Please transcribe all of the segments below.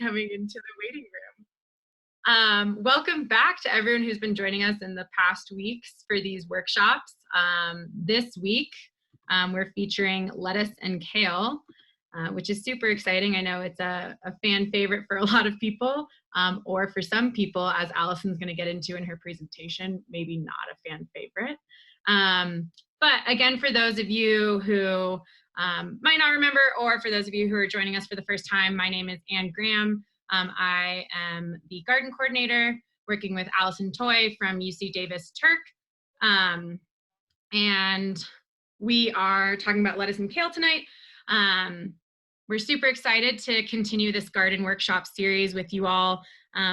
coming into the waiting room. Welcome back to everyone who's been joining us in the past weeks for these workshops. This week, we're featuring lettuce and kale, which is super exciting. I know it's a fan favorite for a lot of people, or for some people, as Alison's going to get into in her presentation, maybe not a fan favorite. But again, for those of you who might not remember, or for those of you who are joining us for the first time, my name is Anne Graham. I am the garden coordinator working with Alison Toy from UC Davis TERC. And we are talking about lettuce and kale tonight. We're super excited to continue this garden workshop series with you all.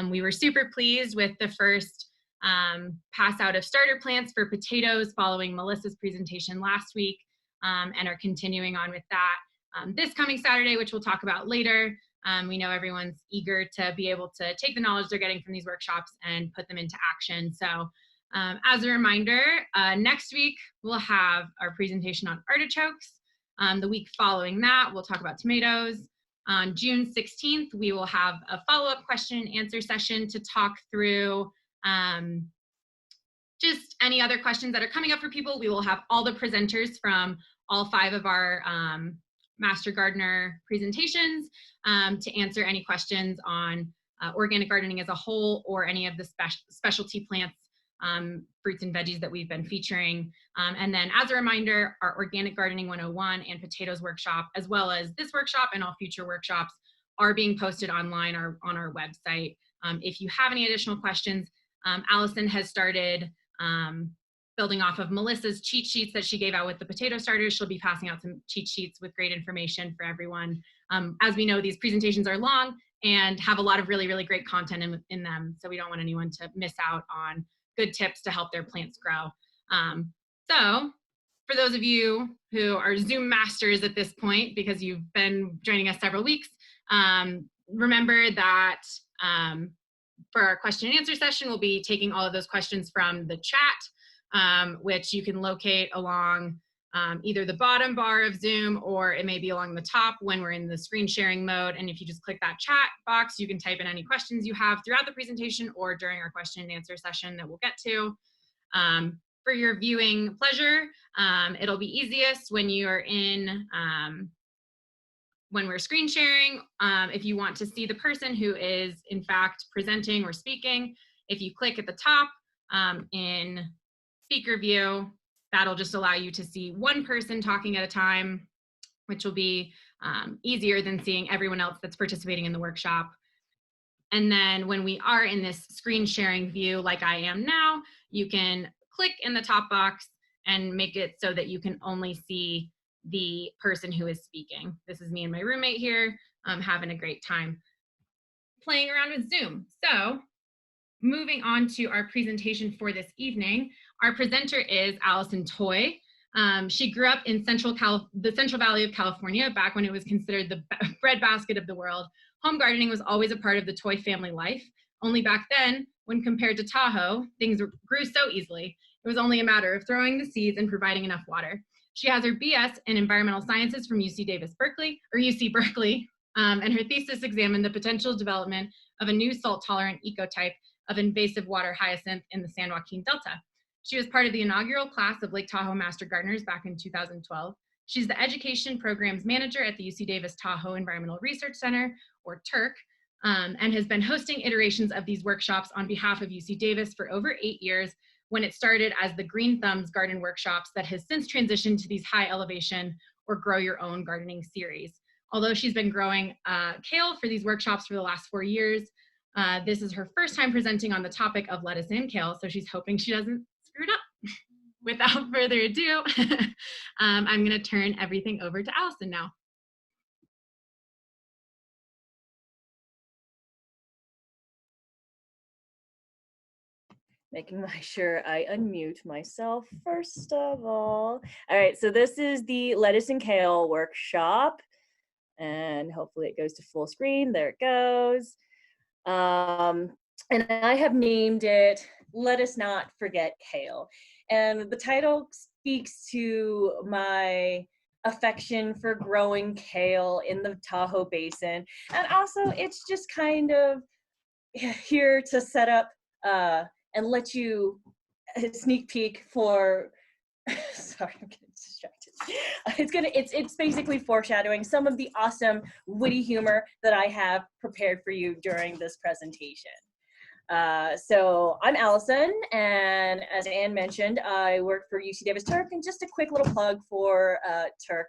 We were super pleased with the first pass out of starter plants for potatoes following Melissa's presentation last week, and are continuing on with that this coming Saturday, which we'll talk about later. We know everyone's eager to be able to take the knowledge they're getting from these workshops and put them into action. So as a reminder, next week we'll have our presentation on artichokes. The week following that, we'll talk about tomatoes. On June 16th, we will have a follow-up question and answer session to talk through just any other questions that are coming up for people. We will have all the presenters from all 5 of our Master Gardener presentations to answer any questions on organic gardening as a whole, or any of the specialty plants, fruits and veggies that we've been featuring. And then as a reminder, our Organic Gardening 101 and Potatoes workshop, as well as this workshop and all future workshops, are being posted online or on our website. If you have any additional questions, Alison has started building off of Melissa's cheat sheets that she gave out with the potato starters. She'll be passing out some cheat sheets with great information for everyone. As we know, these presentations are long and have a lot of really, really great content in them. So we don't want anyone to miss out on good tips to help their plants grow. So for those of you who are Zoom masters at this point, because you've been joining us several weeks, remember that for our question and answer session, we'll be taking all of those questions from the chat, which you can locate along either the bottom bar of Zoom, or it may be along the top when we're in the screen sharing mode. And if you just click that chat box, you can type in any questions you have throughout the presentation or during our question and answer session that we'll get to. For your viewing pleasure, it'll be easiest when you're in, when we're screen sharing. If you want to see the person who is in fact presenting or speaking, if you click at the top in speaker view, that'll just allow you to see one person talking at a time, which will be easier than seeing everyone else that's participating in the workshop. And then when we are in this screen sharing view, like I am now, you can click in the top box and make it so that you can only see the person who is speaking. This is me and my roommate here, having a great time playing around with Zoom. So moving on to our presentation for this evening, our presenter is Alison Toy. She grew up in the Central Valley of California back when it was considered the breadbasket of the world. Home gardening was always a part of the Toy family life. Only back then, when compared to Tahoe, things grew so easily. It was only a matter of throwing the seeds and providing enough water. She has her BS in Environmental Sciences from UC Berkeley, and her thesis examined the potential development of a new salt-tolerant ecotype of invasive water hyacinth in the San Joaquin Delta. She was part of the inaugural class of Lake Tahoe Master Gardeners back in 2012. She's the Education Programs Manager at the UC Davis Tahoe Environmental Research Center, or TERC, and has been hosting iterations of these workshops on behalf of UC Davis for over 8 years, when it started as the Green Thumbs Garden Workshops that has since transitioned to these high elevation or grow your own gardening series. Although she's been growing kale for these workshops for the last 4 years, this is her first time presenting on the topic of lettuce and kale, so she's hoping she doesn't screw it up. Without further ado, I'm gonna turn everything over to Alison now. Making sure I unmute myself first of all. All right, so this is the lettuce and kale workshop, and hopefully it goes to full screen. There it goes. And I have named it Let Us Not Forget Kale. And the title speaks to my affection for growing kale in the Tahoe Basin. And also, it's just kind of here to set up and let you a sneak peek for sorry, I'm getting distracted. It's basically foreshadowing some of the awesome witty humor that I have prepared for you during this presentation. So I'm Allison, and as Anne mentioned, I work for UC Davis TERC, and just a quick little plug for TERC.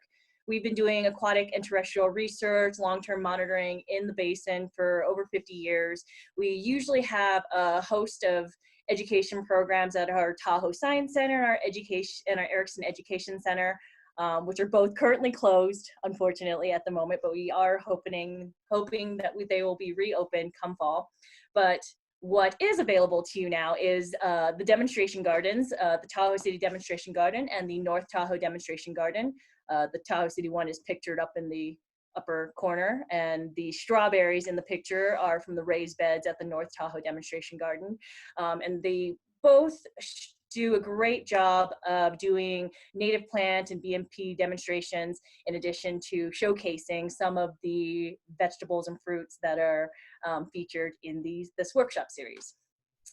We've been doing aquatic and terrestrial research, long-term monitoring in the basin for over 50 years. We usually have a host of education programs at our Tahoe Science Center, our Erickson Education Center, which are both currently closed, unfortunately, at the moment, but we are hoping that they will be reopened come fall. But what is available to you now is the demonstration gardens, the Tahoe City Demonstration Garden and the North Tahoe Demonstration Garden. The Tahoe City one is pictured up in the upper corner, and the strawberries in the picture are from the raised beds at the North Tahoe Demonstration Garden. And they both do a great job of doing native plant and BMP demonstrations, in addition to showcasing some of the vegetables and fruits that are featured in this workshop series.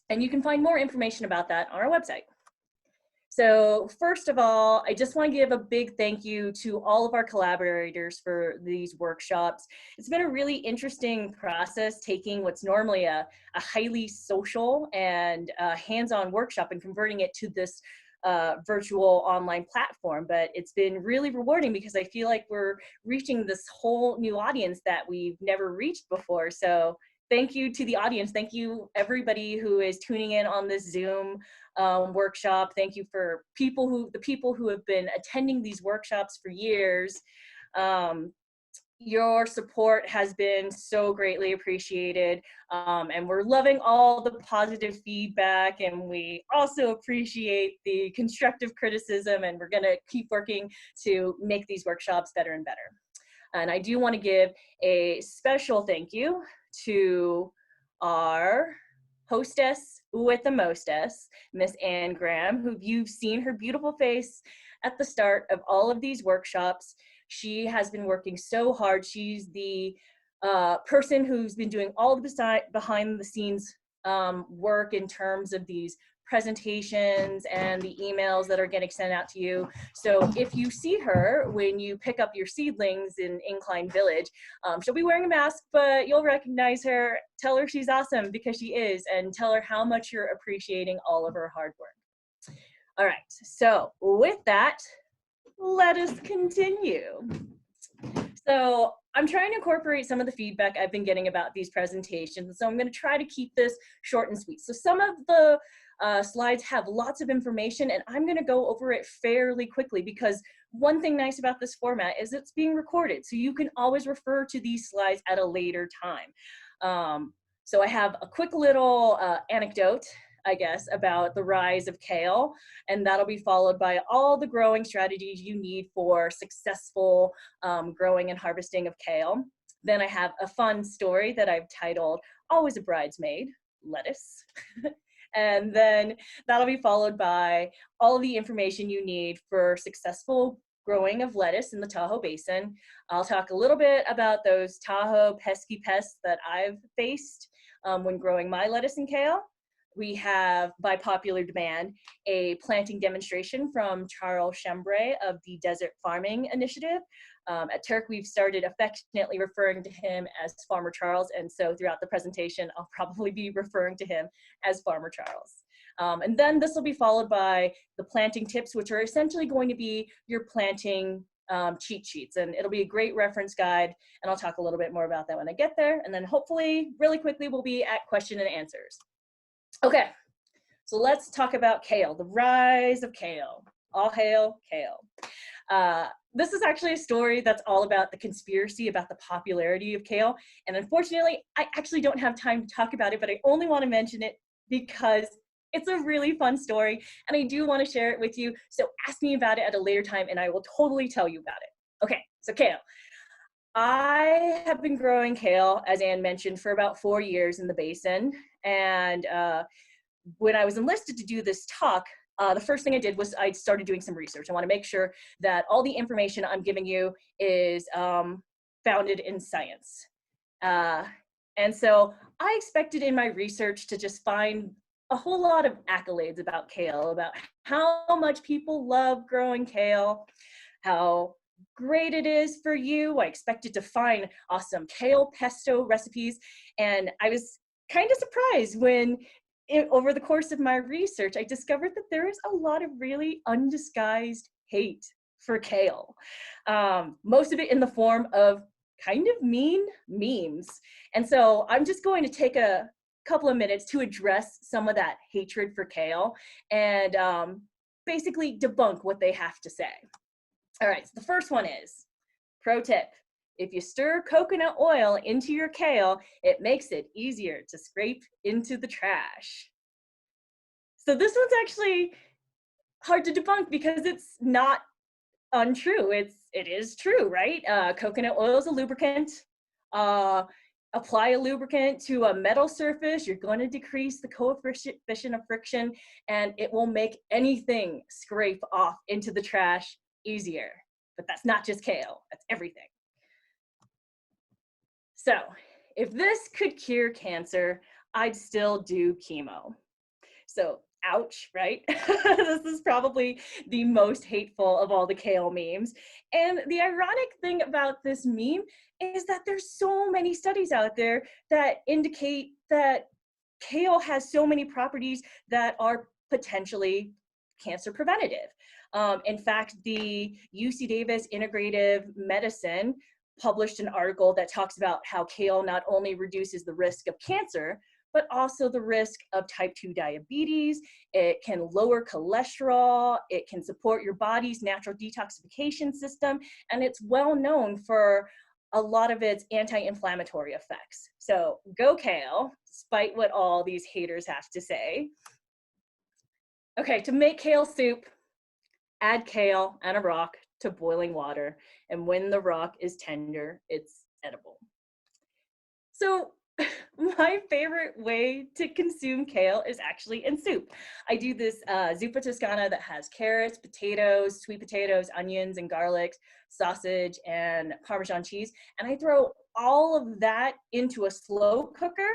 And you can find more information about that on our website. So first of all, I just want to give a big thank you to all of our collaborators for these workshops. It's been a really interesting process, taking what's normally a highly social and hands-on workshop and converting it to this virtual online platform. But it's been really rewarding because I feel like we're reaching this whole new audience that we've never reached before. So thank you to the audience. Thank you everybody who is tuning in on this Zoom workshop. Thank you for the people who have been attending these workshops for years. Your support has been so greatly appreciated, and we're loving all the positive feedback, and we also appreciate the constructive criticism, and we're gonna keep working to make these workshops better and better. And I do want to give a special thank you to our hostess with the mostess, Miss Anne Graham, who you've seen her beautiful face at the start of all of these workshops. She has been working so hard. She's the person who's been doing all of the behind the scenes work in terms of these presentations and the emails that are getting sent out to you. So if you see her when you pick up your seedlings in Incline Village, she'll be wearing a mask, but you'll recognize her. Tell her she's awesome, because she is, and tell her how much you're appreciating all of her hard work. All right, so with that, let us continue. So I'm trying to incorporate some of the feedback I've been getting about these presentations, so I'm going to try to keep this short and sweet. So some of the slides have lots of information, and I'm going to go over it fairly quickly, because one thing nice about this format is it's being recorded, so you can always refer to these slides at a later time. So I have a quick little anecdote, I guess, about the rise of kale, and that'll be followed by all the growing strategies you need for successful growing and harvesting of kale. Then I have a fun story that I've titled Always a Bridesmaid, Lettuce. And then that'll be followed by all of the information you need for successful growing of lettuce in the Tahoe Basin. I'll talk a little bit about those Tahoe pesky pests that I've faced when growing my lettuce and kale. We have, by popular demand, a planting demonstration from Charles Chambray of the Desert Farming Initiative. At TERC, we've started affectionately referring to him as Farmer Charles, and so throughout the presentation, I'll probably be referring to him as Farmer Charles. And then this will be followed by the planting tips, which are essentially going to be your planting cheat sheets, and it'll be a great reference guide, and I'll talk a little bit more about that when I get there. And then hopefully, really quickly, we'll be at question and answers. Okay, so let's talk about kale, the rise of kale. All hail kale. This is actually a story that's all about the conspiracy about the popularity of kale. And unfortunately, I actually don't have time to talk about it, but I only want to mention it because it's a really fun story, and I do want to share it with you. So ask me about it at a later time, and I will totally tell you about it. Okay, so kale. I have been growing kale, as Anne mentioned, for about 4 years in the basin. And when I was enlisted to do this talk, the first thing I did was I started doing some research. I want to make sure that all the information I'm giving you is founded in science. And so I expected in my research to just find a whole lot of accolades about kale, about how much people love growing kale, how great it is for you. I expected to find awesome kale pesto recipes. And I was kind of surprised when over the course of my research, I discovered that there is a lot of really undisguised hate for kale. Most of it in the form of kind of mean memes. And so I'm just going to take a couple of minutes to address some of that hatred for kale and basically debunk what they have to say. All right, so the first one is, pro tip, if you stir coconut oil into your kale, it makes it easier to scrape into the trash. So this one's actually hard to debunk because it's not untrue. It is true, right? Coconut oil is a lubricant. Apply a lubricant to a metal surface, you're going to decrease the coefficient of friction, and it will make anything scrape off into the trash easier. But that's not just kale, that's everything. So if this could cure cancer, I'd still do chemo. So ouch, right? This is probably the most hateful of all the kale memes. And the ironic thing about this meme is that there's so many studies out there that indicate that kale has so many properties that are potentially cancer preventative. In fact, the UC Davis Integrative Medicine published an article that talks about how kale not only reduces the risk of cancer, but also the risk of type 2 diabetes. It can lower cholesterol. It can support your body's natural detoxification system. And it's well known for a lot of its anti-inflammatory effects. So go kale, despite what all these haters have to say. Okay, to make kale soup, add kale and a rock to boiling water. And when the rock is tender, it's edible. So my favorite way to consume kale is actually in soup. I do this zuppa toscana that has carrots, potatoes, sweet potatoes, onions, and garlic, sausage, and Parmesan cheese. And I throw all of that into a slow cooker,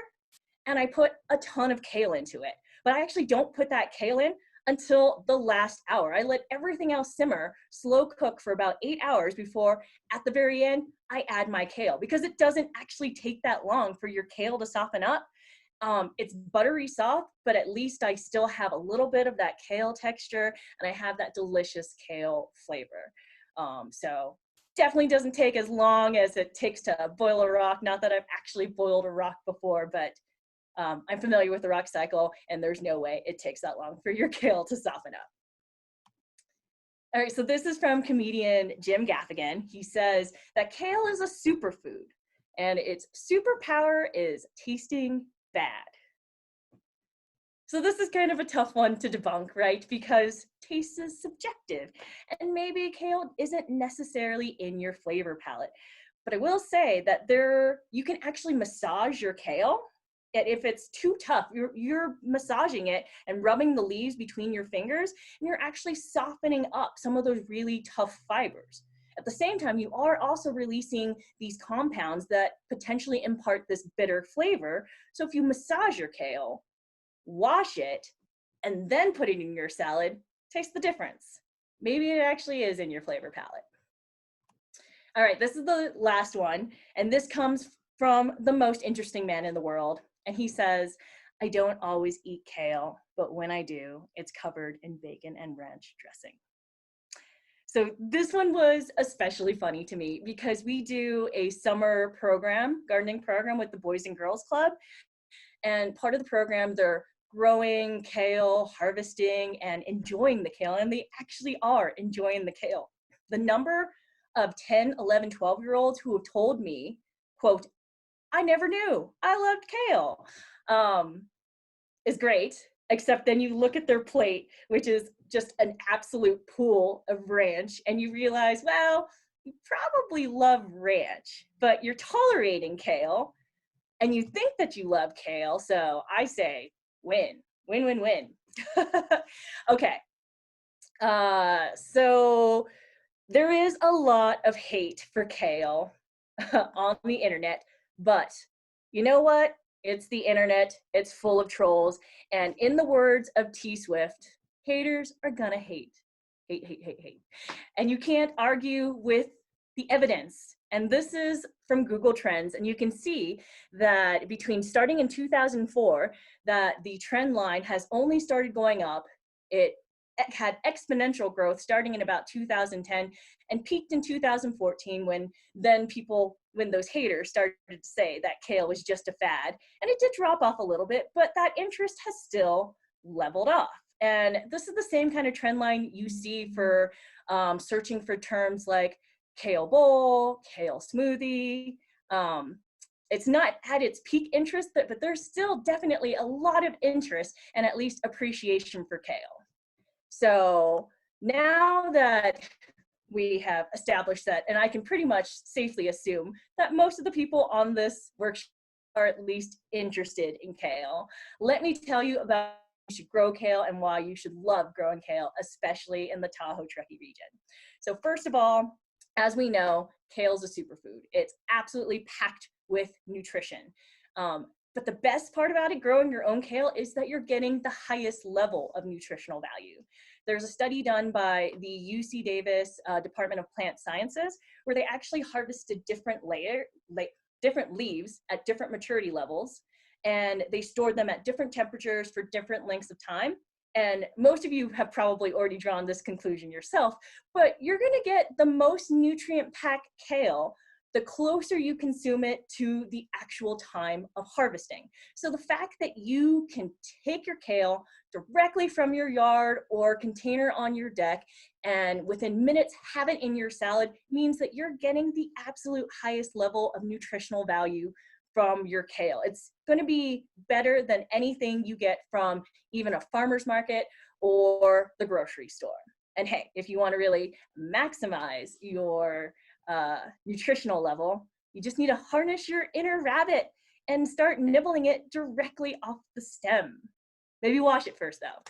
and I put a ton of kale into it. But I actually don't put that kale in until the last hour. I let everything else simmer, slow cook for about 8 hours before, at the very end, I add my kale, because it doesn't actually take that long for your kale to soften up. It's buttery soft, but at least I still have a little bit of that kale texture, and I have that delicious kale flavor. So definitely doesn't take as long as it takes to boil a rock. Not that I've actually boiled a rock before, but I'm familiar with the rock cycle, and there's no way it takes that long for your kale to soften up. All right, so this is from comedian Jim Gaffigan. He says that kale is a superfood, and its superpower is tasting bad. So this is kind of a tough one to debunk, right? Because taste is subjective, and maybe kale isn't necessarily in your flavor palette. But I will say that you can actually massage your kale. And if it's too tough, you're massaging it and rubbing the leaves between your fingers, and you're actually softening up some of those really tough fibers. At the same time, you are also releasing these compounds that potentially impart this bitter flavor. So if you massage your kale, wash it, and then put it in your salad, taste the difference. Maybe it actually is in your flavor palette. All right, this is the last one, and this comes from the most interesting man in the world. And he says, I don't always eat kale, but when I do, it's covered in bacon and ranch dressing. So this one was especially funny to me because we do a summer program, gardening program with the Boys and Girls Club. And part of the program, they're growing kale, harvesting, and enjoying the kale. And they actually are enjoying the kale. The number of 10, 11, 12-year-olds who have told me, quote, I never knew I loved kale, is great, except then you look at their plate, which is just an absolute pool of ranch, and you realize, well, you probably love ranch, but you're tolerating kale, and you think that you love kale, so I say win, win, win, win. Okay, So there is a lot of hate for kale on the internet, but you know what? It's the internet. It's full of trolls. And in the words of T Swift, haters are gonna hate. Hate, hate, hate, hate. And you can't argue with the evidence. And this is from Google Trends. And you can see that between starting in 2004, that the trend line has only started going up. It had exponential growth starting in about 2010 and peaked in 2014 when those haters started to say that kale was just a fad. And it did drop off a little bit, but that interest has still leveled off. And this is the same kind of trend line you see for searching for terms like kale bowl, kale smoothie. It's not at its peak interest, but there's still definitely a lot of interest and at least appreciation for kale. So now that we have established that, and I can pretty much safely assume that most of the people on this workshop are at least interested in kale, let me tell you about you should grow kale and why you should love growing kale, especially in the Tahoe Truckee region. So first of all, as we know, kale is a superfood. It's absolutely packed with nutrition. But the best part about it, growing your own kale, is that you're getting the highest level of nutritional value. There's a study done by the UC Davis Department of Plant Sciences where they actually harvested different leaves at different maturity levels, and they stored them at different temperatures for different lengths of time. And most of you have probably already drawn this conclusion yourself, but you're going to get the most nutrient-packed kale the closer you consume it to the actual time of harvesting. So the fact that you can take your kale directly from your yard or container on your deck and within minutes have it in your salad means that you're getting the absolute highest level of nutritional value from your kale. It's going to be better than anything you get from even a farmer's market or the grocery store. And hey, if you want to really maximize your nutritional level, you just need to harness your inner rabbit and start nibbling it directly off the stem. Maybe wash it first though.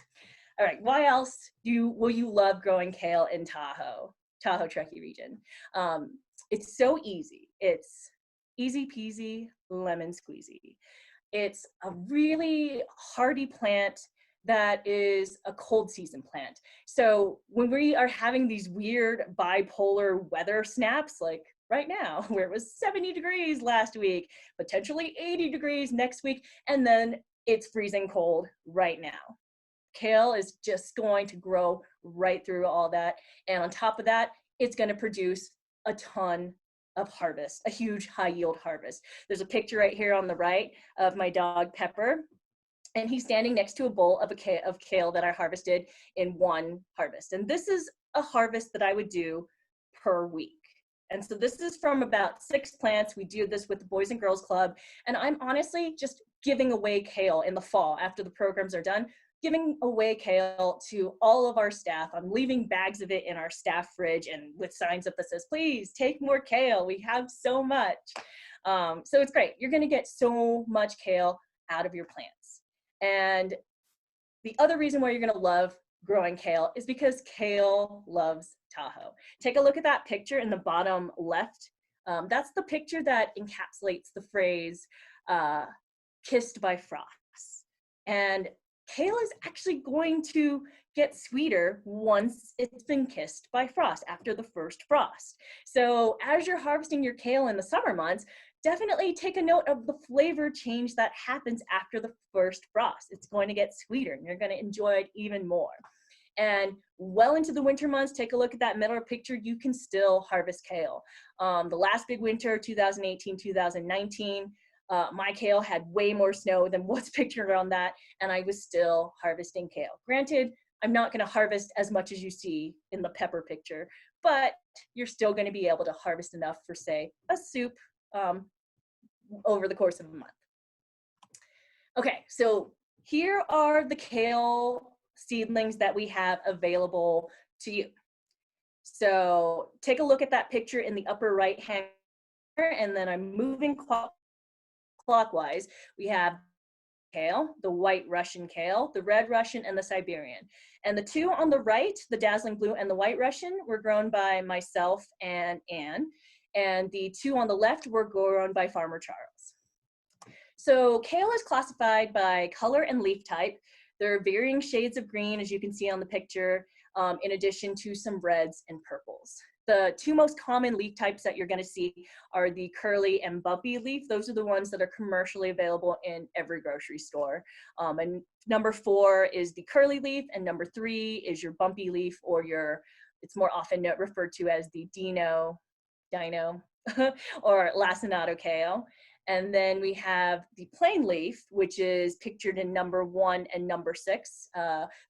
All right, why else will you love growing kale in Tahoe Truckee region? It's so easy. It's easy peasy, lemon squeezy. It's a really hardy plant that is a cold season plant. So when we are having these weird bipolar weather snaps, like right now, where it was 70 degrees last week, potentially 80 degrees next week, and then it's freezing cold right now. Kale is just going to grow right through all that. And on top of that, it's going to produce a ton of harvest, a huge high yield harvest. There's a picture right here on the right of my dog Pepper, and he's standing next to a bowl of kale that I harvested in one harvest. And this is a harvest that I would do per week. And so this is from about 6 plants. We do this with the Boys and Girls Club. And I'm honestly just giving away kale in the fall after the programs are done, giving away kale to all of our staff. I'm leaving bags of it in our staff fridge and with signs up that says, please take more kale. We have so much. So it's great. You're gonna get so much kale out of your plants. And the other reason why you're going to love growing kale is because kale loves Tahoe. Take a look at that picture in the bottom left. That's the picture that encapsulates the phrase kissed by frost. And kale is actually going to get sweeter once it's been kissed by frost after the first frost. So as you're harvesting your kale in the summer months, definitely take a note of the flavor change that happens after the first frost. It's going to get sweeter and you're going to enjoy it even more. And well into the winter months, take a look at that middle picture, you can still harvest kale. The last big winter, 2018, 2019, my kale had way more snow than what's pictured on that, and I was still harvesting kale. Granted, I'm not going to harvest as much as you see in the Pepper picture, but you're still going to be able to harvest enough for, say, a soup over the course of a month. Okay, so here are the kale seedlings that we have available to you. So take a look at that picture in the upper right hand, and then I'm moving clockwise. We have kale, the white Russian kale, the red Russian, and the Siberian. And the two on the right, the dazzling blue and the white Russian, were grown by myself and Anne. And the two on the left were grown by Farmer Charles. So kale is classified by color and leaf type. There are varying shades of green, as you can see on the picture, in addition to some reds and purples. The two most common leaf types that you're going to see are the curly and bumpy leaf. Those are the ones that are commercially available in every grocery store. And number 4 is the curly leaf, and number 3 is your bumpy leaf, or it's more often referred to as the dino, or lacinato kale. And then we have the plain leaf, which is pictured in number 1 and number 6,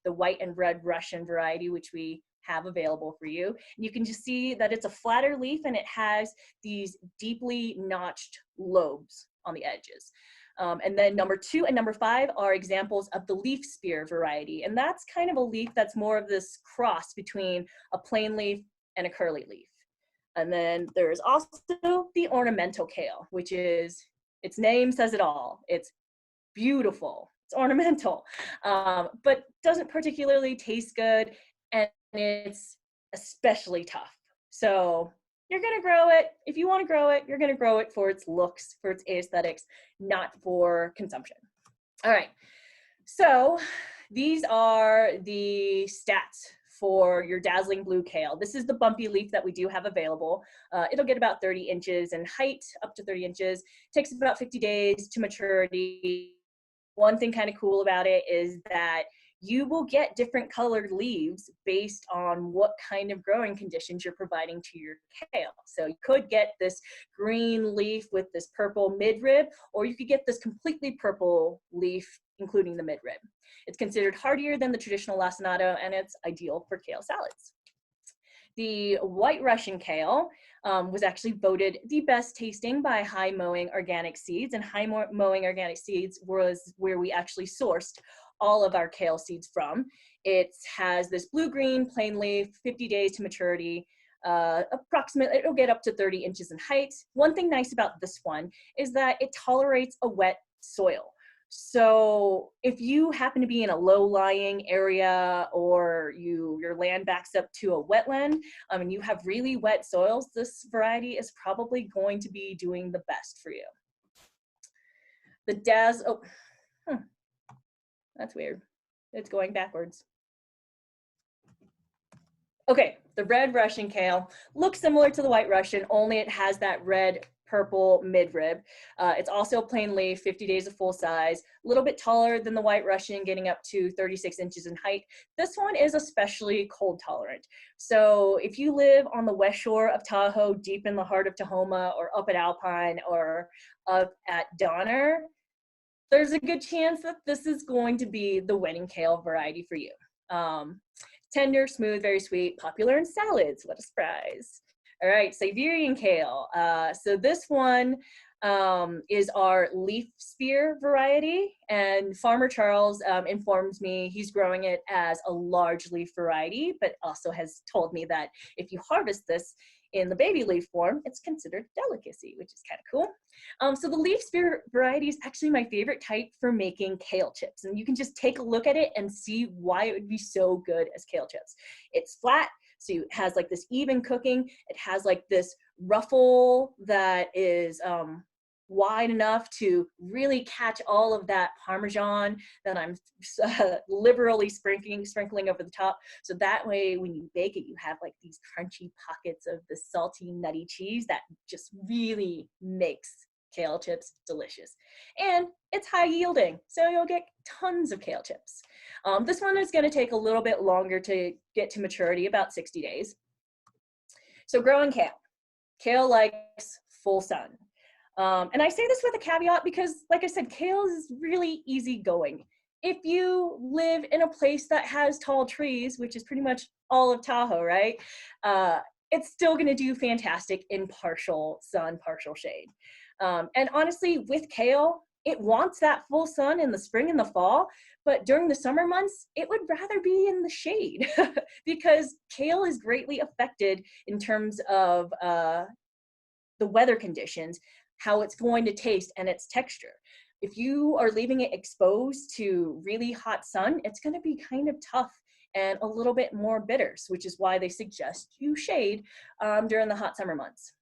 the white and red Russian variety, which we have available for you. And you can just see that it's a flatter leaf and it has these deeply notched lobes on the edges. And then number 2 and number 5 are examples of the leaf spear variety. And that's kind of a leaf that's more of this cross between a plain leaf and a curly leaf. And then there's also the ornamental kale, which is, its name says it all. It's beautiful, it's ornamental, but doesn't particularly taste good, and it's especially tough. So you're gonna grow it. If you wanna grow it, you're gonna grow it for its looks, for its aesthetics, not for consumption. All right, so these are the stats for your dazzling blue kale. This is the bumpy leaf that we do have available. It'll get about 30 inches in height, up to 30 inches. Takes about 50 days to maturity. One thing kind of cool about it is that you will get different colored leaves based on what kind of growing conditions you're providing to your kale. So you could get this green leaf with this purple midrib, or you could get this completely purple leaf, including the midrib. It's considered hardier than the traditional lacinato, and it's ideal for kale salads. The white Russian kale was actually voted the best tasting by High Mowing Organic Seeds, and High Mowing Organic Seeds was where we actually sourced all of our kale seeds from. It has this blue-green plain leaf, 50 days to maturity. Approximately, it'll get up to 30 inches in height. One thing nice about this one is that it tolerates a wet soil. So if you happen to be in a low-lying area, or your land backs up to a wetland, and you have really wet soils, this variety is probably going to be doing the best for you. That's weird. It's going backwards. Okay, the red Russian kale looks similar to the white Russian, only it has that red purple midrib. It's also plain leaf, 50 days of full size, a little bit taller than the white Russian, getting up to 36 inches in height. This one is especially cold tolerant. So if you live on the west shore of Tahoe, deep in the heart of Tahoma, or up at Alpine, or up at Donner, there's a good chance that this is going to be the wedding kale variety for you. Tender, smooth, very sweet, popular in salads. What a surprise. All right, Siberian kale. So this one is our leaf spear variety, and Farmer Charles informs me he's growing it as a large leaf variety, but also has told me that if you harvest this in the baby leaf form, it's considered delicacy, which is kind of cool. So the leaf spear variety is actually my favorite type for making kale chips, and you can just take a look at it and see why it would be so good as kale chips. It's flat, so it has like this even cooking. It has like this ruffle that is wide enough to really catch all of that Parmesan that I'm liberally sprinkling over the top. So that way, when you bake it, you have like these crunchy pockets of the salty, nutty cheese that just really makes kale chips delicious. And it's high yielding, so you'll get tons of kale chips. This one is gonna take a little bit longer to get to maturity, about 60 days. So growing kale. Kale likes full sun. And I say this with a caveat because, like I said, kale is really easy going. If you live in a place that has tall trees, which is pretty much all of Tahoe, right? It's still gonna do fantastic in partial sun, partial shade. And honestly, with kale, it wants that full sun in the spring and the fall, but during the summer months, it would rather be in the shade because kale is greatly affected in terms of the weather conditions, how it's going to taste, and its texture. if you are leaving it exposed to really hot sun, it's going to be kind of tough and a little bit more bitter, which is why they suggest you shade during the hot summer months.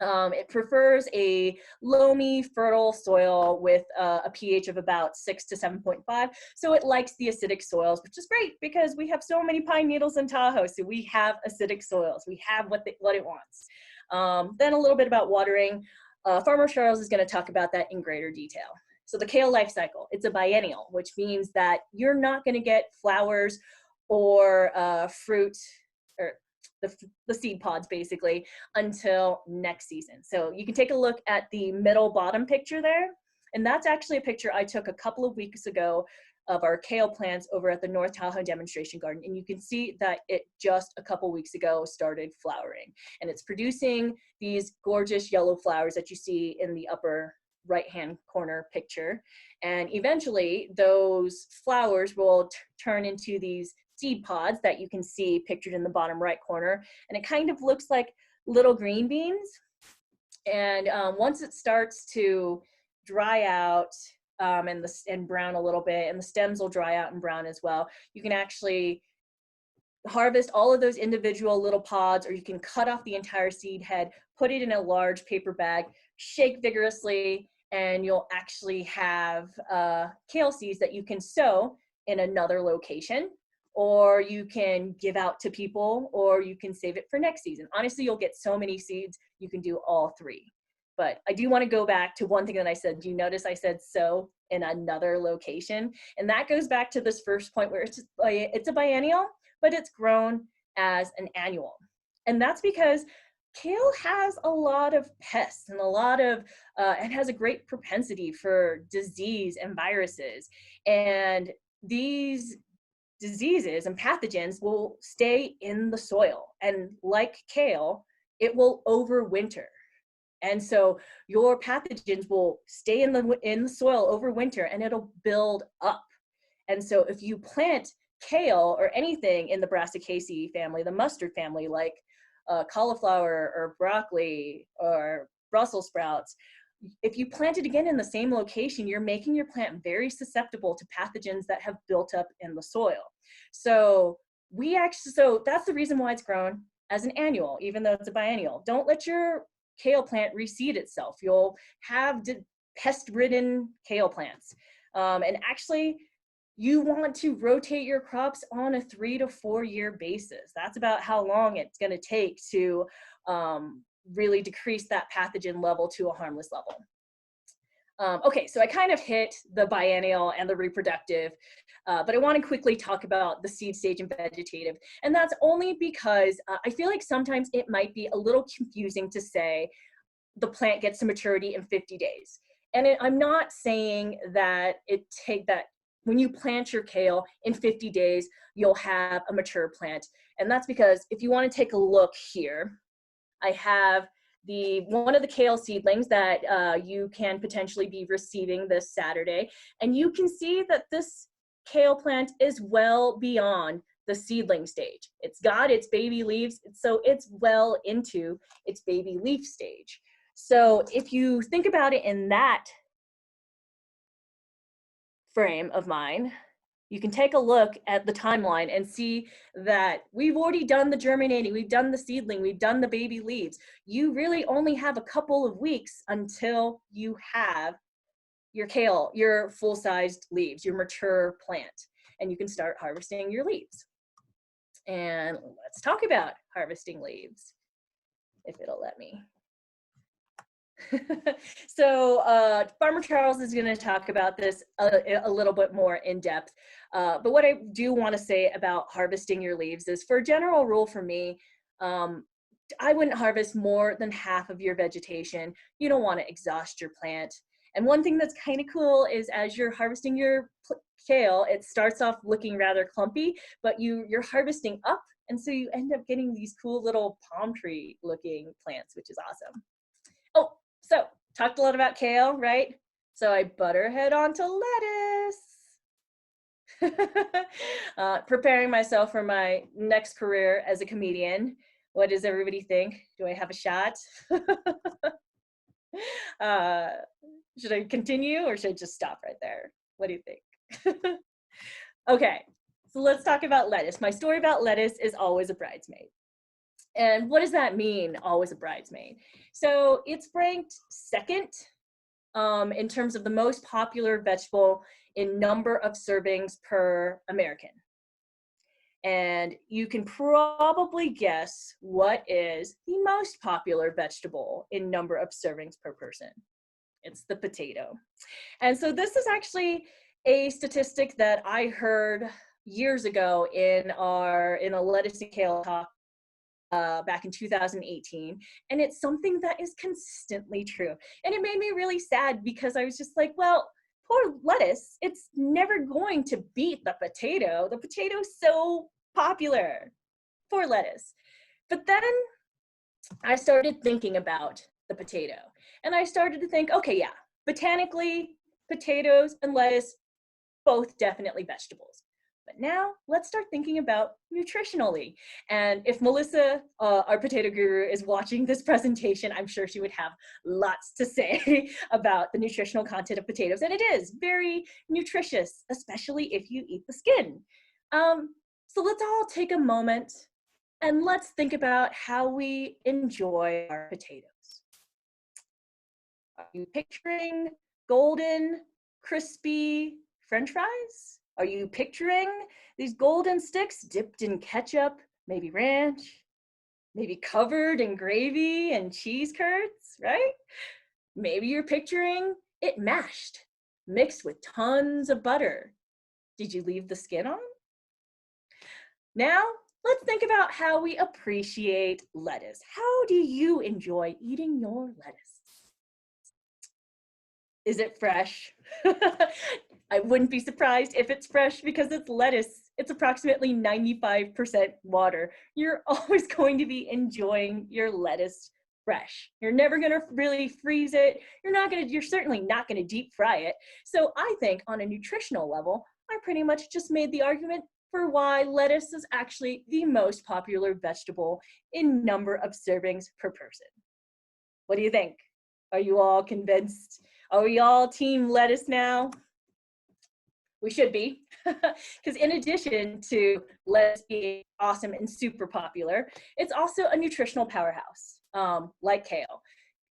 It prefers a loamy, fertile soil with a pH of about 6 to 7.5. So it likes the acidic soils, which is great because we have so many pine needles in Tahoe. So we have acidic soils. We have what it wants. Then a little bit about watering. Farmer Charles is going to talk about that in greater detail. So the kale life cycle, it's a biennial, which means that you're not going to get flowers or fruit, or the seed pods basically, until next season. So you can take a look at the middle bottom picture there. And that's actually a picture I took a couple of weeks ago of our kale plants over at the North Tahoe demonstration garden. And you can see that it just a couple weeks ago started flowering. And it's producing these gorgeous yellow flowers that you see in the upper right-hand corner picture. And eventually those flowers will turn into these seed pods that you can see pictured in the bottom right corner. And it kind of looks like little green beans. And once it starts to dry out and brown a little bit, and the stems will dry out and brown as well, you can actually harvest all of those individual little pods, or you can cut off the entire seed head, put it in a large paper bag, shake vigorously, and you'll actually have kale seeds that you can sow in another location, or you can give out to people, or you can save it for next season. Honestly, you'll get so many seeds, you can do all three. But I do want to go back to one thing that I said. Do you notice I said sow in another location? And that goes back to this first point where it's a biennial, but it's grown as an annual. And that's because kale has a lot of pests and a lot of, it has a great propensity for disease and viruses. And these diseases and pathogens will stay in the soil. And like kale, it will overwinter. And so your pathogens will stay in the soil over winter, and it'll build up. And so if you plant kale or anything in the Brassicaceae family, the mustard family, like cauliflower or broccoli or Brussels sprouts, if you plant it again in the same location, you're making your plant very susceptible to pathogens that have built up in the soil. So that's the reason why it's grown as an annual, even though it's a biennial. Don't let your kale plant reseed itself. You'll have pest-ridden kale plants. And actually, you want to rotate your crops on a 3 to 4 year basis. That's about how long it's going to take to really decrease that pathogen level to a harmless level. Okay, so I kind of hit the biennial and the reproductive, but I want to quickly talk about the seed stage and vegetative. And that's only because I feel like sometimes it might be a little confusing to say the plant gets to maturity in 50 days. And I'm not saying that when you plant your kale in 50 days, you'll have a mature plant. And that's because if you want to take a look here, I have one of the kale seedlings that you can potentially be receiving this Saturday. And you can see that this kale plant is well beyond the seedling stage. It's got its baby leaves, so it's well into its baby leaf stage. So if you think about it in that frame of mind, you can take a look at the timeline and see that we've already done the germinating, we've done the seedling, we've done the baby leaves. You really only have a couple of weeks until you have your kale, your full-sized leaves, your mature plant, and you can start harvesting your leaves. And let's talk about harvesting leaves, if it'll let me. So Farmer Charles is going to talk about this a little bit more in depth. But what I do want to say about harvesting your leaves is, for a general rule for me, I wouldn't harvest more than half of your vegetation. You don't want to exhaust your plant. And one thing that's kind of cool is, as you're harvesting your kale, it starts off looking rather clumpy, but you're harvesting up, and so you end up getting these cool little palm tree looking plants, which is awesome. Oh, so talked a lot about kale, right? So I butterhead onto lettuce. Preparing myself for my next career as a comedian. What does everybody think? Do I have a shot? Should I continue or should I just stop right there? What do you think? Okay, so let's talk about lettuce. My story about lettuce is always a bridesmaid. And what does that mean, always a bridesmaid? So it's ranked second in terms of the most popular vegetable in number of servings per American. And you can probably guess what is the most popular vegetable in number of servings per person. It's the potato. And so this is actually a statistic that I heard years ago in a lettuce and kale talk back in 2018, and it's something that is consistently true. And it made me really sad because I was just like, well, poor lettuce, it's never going to beat the potato. The potato's so popular. Poor lettuce. But then I started thinking about the potato, and I started to think, okay, yeah, botanically, potatoes and lettuce, both definitely vegetables. But now let's start thinking about nutritionally. And if Melissa, our potato guru, is watching this presentation, I'm sure she would have lots to say about the nutritional content of potatoes. And it is very nutritious, especially if you eat the skin. So let's all take a moment and let's think about how we enjoy our potatoes. Are you picturing golden, crispy French fries? Are you picturing these golden sticks dipped in ketchup, maybe ranch, maybe covered in gravy and cheese curds, right? Maybe you're picturing it mashed, mixed with tons of butter. Did you leave the skin on? Now, let's think about how we appreciate lettuce. How do you enjoy eating your lettuce? Is it fresh? I wouldn't be surprised if it's fresh because it's lettuce. It's approximately 95% water. You're always going to be enjoying your lettuce fresh. You're never going to really freeze it. You're certainly not going to deep fry it. So I think on a nutritional level, I pretty much just made the argument for why lettuce is actually the most popular vegetable in number of servings per person. What do you think? Are you all convinced? Are we all team lettuce now? We should be, because in addition to lettuce being awesome and super popular, it's also a nutritional powerhouse, like kale.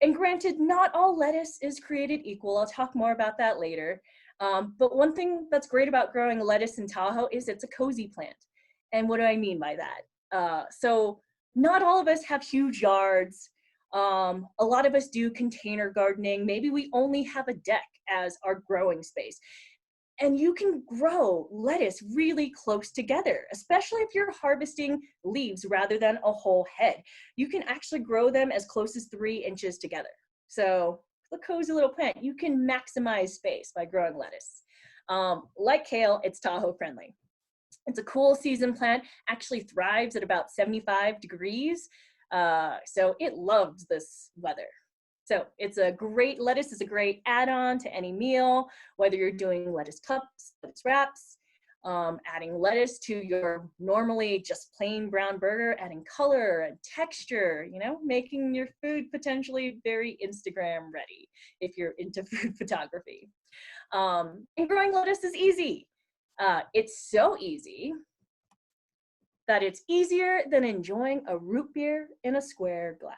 And granted, not all lettuce is created equal. I'll talk more about that later. But one thing that's great about growing lettuce in Tahoe is it's a cozy plant. And what do I mean by that? So not all of us have huge yards. A lot of us do container gardening. Maybe we only have a deck as our growing space. And you can grow lettuce really close together, especially if you're harvesting leaves rather than a whole head. You can actually grow them as close as 3 inches together. So the cozy little plant, you can maximize space by growing lettuce. Like kale, it's Tahoe friendly. It's a cool season plant, actually thrives at about 75 degrees. So it loves this weather. So lettuce is a great add-on to any meal, whether you're doing lettuce cups, lettuce wraps, adding lettuce to your normally just plain brown burger, adding color and texture, making your food potentially very Instagram ready if you're into food photography. And growing lettuce is easy. It's so easy that it's easier than enjoying a root beer in a square glass.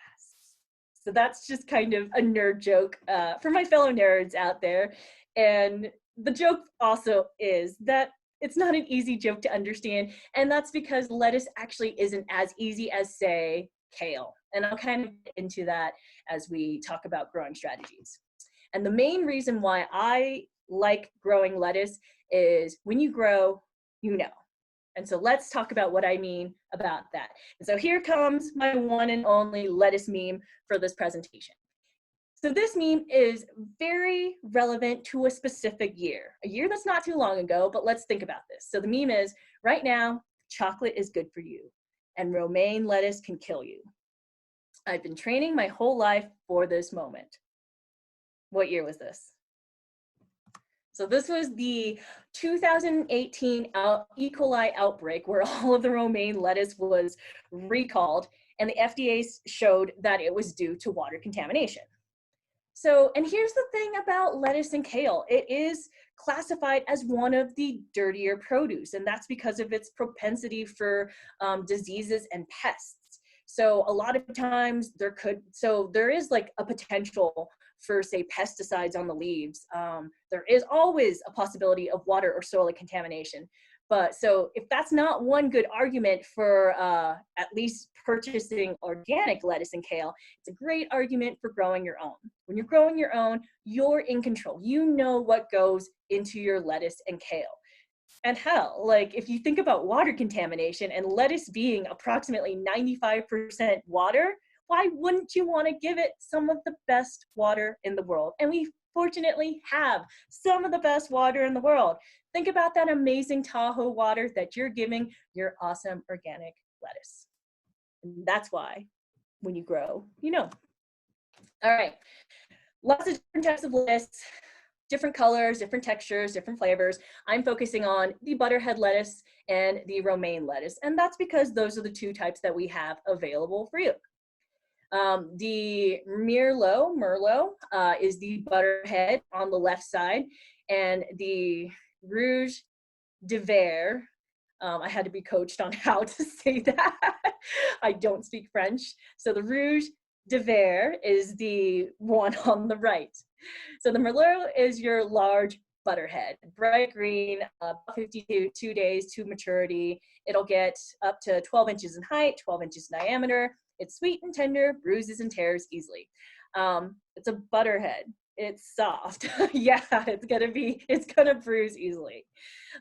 So that's just kind of a nerd joke for my fellow nerds out there. And the joke also is that it's not an easy joke to understand. And that's because lettuce actually isn't as easy as, say, kale. And I'll kind of get into that as we talk about growing strategies. And the main reason why I like growing lettuce is when you grow, you know. And so let's talk about what I mean about that. And so here comes my one and only lettuce meme for this presentation. So this meme is very relevant to a specific year, a year that's not too long ago, but let's think about this. So the meme is, right now, chocolate is good for you, and romaine lettuce can kill you. I've been training my whole life for this moment. What year was this? So this was the 2018 E. coli outbreak where all of the romaine lettuce was recalled, and the FDA showed that it was due to water contamination. So, and here's the thing about lettuce and kale. It is classified as one of the dirtier produce, and that's because of its propensity for diseases and pests. So a lot of times there is like a potential for, say, pesticides on the leaves. There is always a possibility of water or soil contamination. But so if that's not one good argument for at least purchasing organic lettuce and kale, it's a great argument for growing your own. When you're growing your own, you're in control. You know what goes into your lettuce and kale. And hell, like if you think about water contamination and lettuce being approximately 95% water, why wouldn't you want to give it some of the best water in the world? And we fortunately have some of the best water in the world. Think about that amazing Tahoe water that you're giving your awesome organic lettuce. And that's why when you grow, you know. All right, lots of different types of lettuce, different colors, different textures, different flavors. I'm focusing on the butterhead lettuce and the romaine lettuce, and that's because those are the two types that we have available for you. The Merlot is the butterhead on the left side, and the Rouge de Vert, I had to be coached on how to say that. I don't speak French. So the Rouge de Vert is the one on the right. So the Merlot is your large butterhead, bright green, 52 days to maturity. It'll get up to 12 inches in height, 12 inches in diameter. It's sweet and tender, bruises and tears easily. It's a butterhead. It's soft. Yeah, it's gonna bruise easily.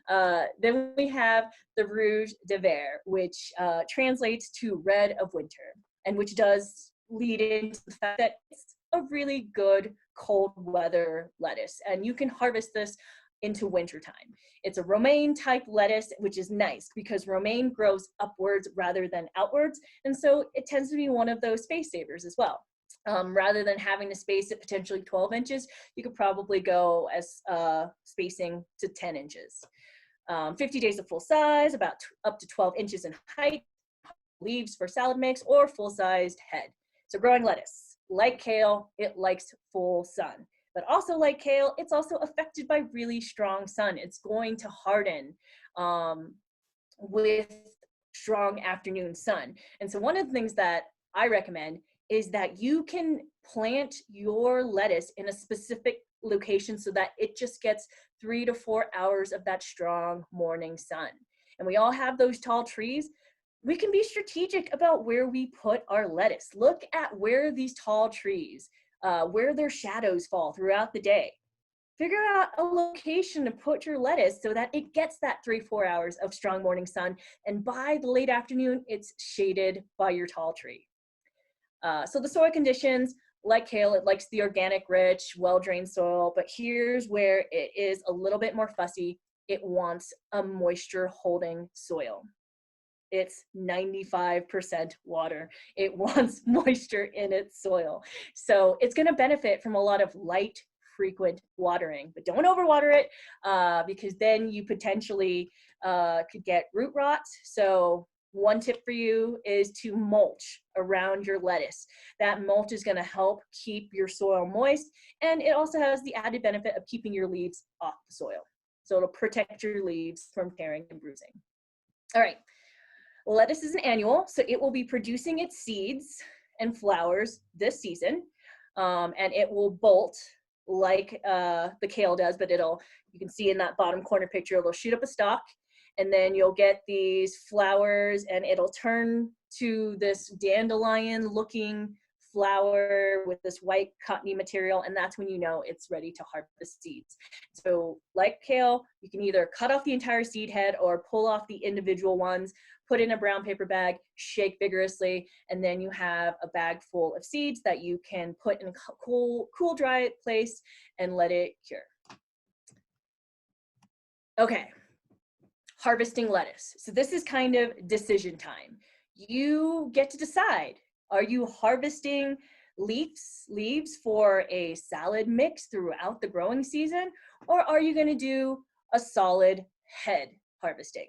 Then we have the Rouge de Vert, which translates to red of winter, and which does lead into the fact that it's a really good cold weather lettuce, and you can harvest this into wintertime. It's a romaine type lettuce, which is nice because romaine grows upwards rather than outwards, and so it tends to be one of those space savers as well. Rather than having to space it potentially 12 inches, you could probably go as spacing to 10 inches. 50 days of full size, about up to 12 inches in height, leaves for salad mix, or full-sized head. So growing lettuce, like kale, it likes full sun. But also like kale, it's also affected by really strong sun. It's going to harden with strong afternoon sun. And so one of the things that I recommend is that you can plant your lettuce in a specific location so that it just gets 3 to 4 hours of that strong morning sun. And we all have those tall trees. We can be strategic about where we put our lettuce. Look at where these tall trees, where their shadows fall throughout the day. Figure out a location to put your lettuce so that it gets that 3-4 hours of strong morning sun, and by the late afternoon, it's shaded by your tall tree. So the soil conditions, like kale, it likes the organic, rich, well-drained soil, but here's where it is a little bit more fussy. It wants a moisture-holding soil. It's 95% water. It wants moisture in its soil. So it's gonna benefit from a lot of light, frequent watering, but don't overwater it because then you potentially could get root rot. So one tip for you is to mulch around your lettuce. That mulch is gonna help keep your soil moist, and it also has the added benefit of keeping your leaves off the soil. So it'll protect your leaves from tearing and bruising. All right, lettuce is an annual, so it will be producing its seeds and flowers this season, and it will bolt like the kale does, but you can see in that bottom corner picture, it'll shoot up a stalk, and then you'll get these flowers and it'll turn to this dandelion looking flower with this white cottony material, and that's when you know it's ready to harvest seeds. So like kale, you can either cut off the entire seed head or pull off the individual ones, put in a brown paper bag, shake vigorously, and then you have a bag full of seeds that you can put in a cool, dry place and let it cure. Okay. Harvesting lettuce. So this is kind of decision time. You get to decide, are you harvesting leaves for a salad mix throughout the growing season, or are you going to do a solid head harvesting?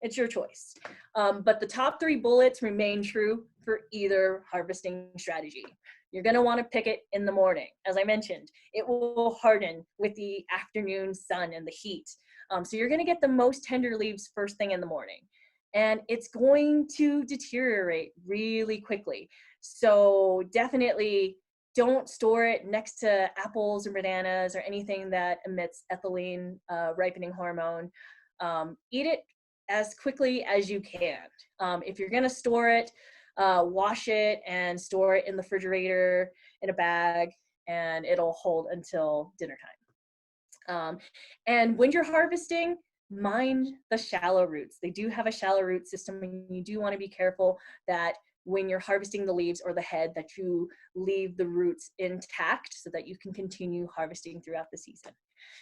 It's your choice. But the top 3 bullets remain true for either harvesting strategy. You're going to want to pick it in the morning. As I mentioned, it will harden with the afternoon sun and the heat. So you're going to get the most tender leaves first thing in the morning. And it's going to deteriorate really quickly. So definitely don't store it next to apples or bananas or anything that emits ethylene ripening hormone. Eat it as quickly as you can. If you're going to store it, wash it and store it in the refrigerator in a bag, and it'll hold until dinner time. And when you're harvesting, mind the shallow roots. They do have a shallow root system, and you do want to be careful that when you're harvesting the leaves or the head that you leave the roots intact so that you can continue harvesting throughout the season.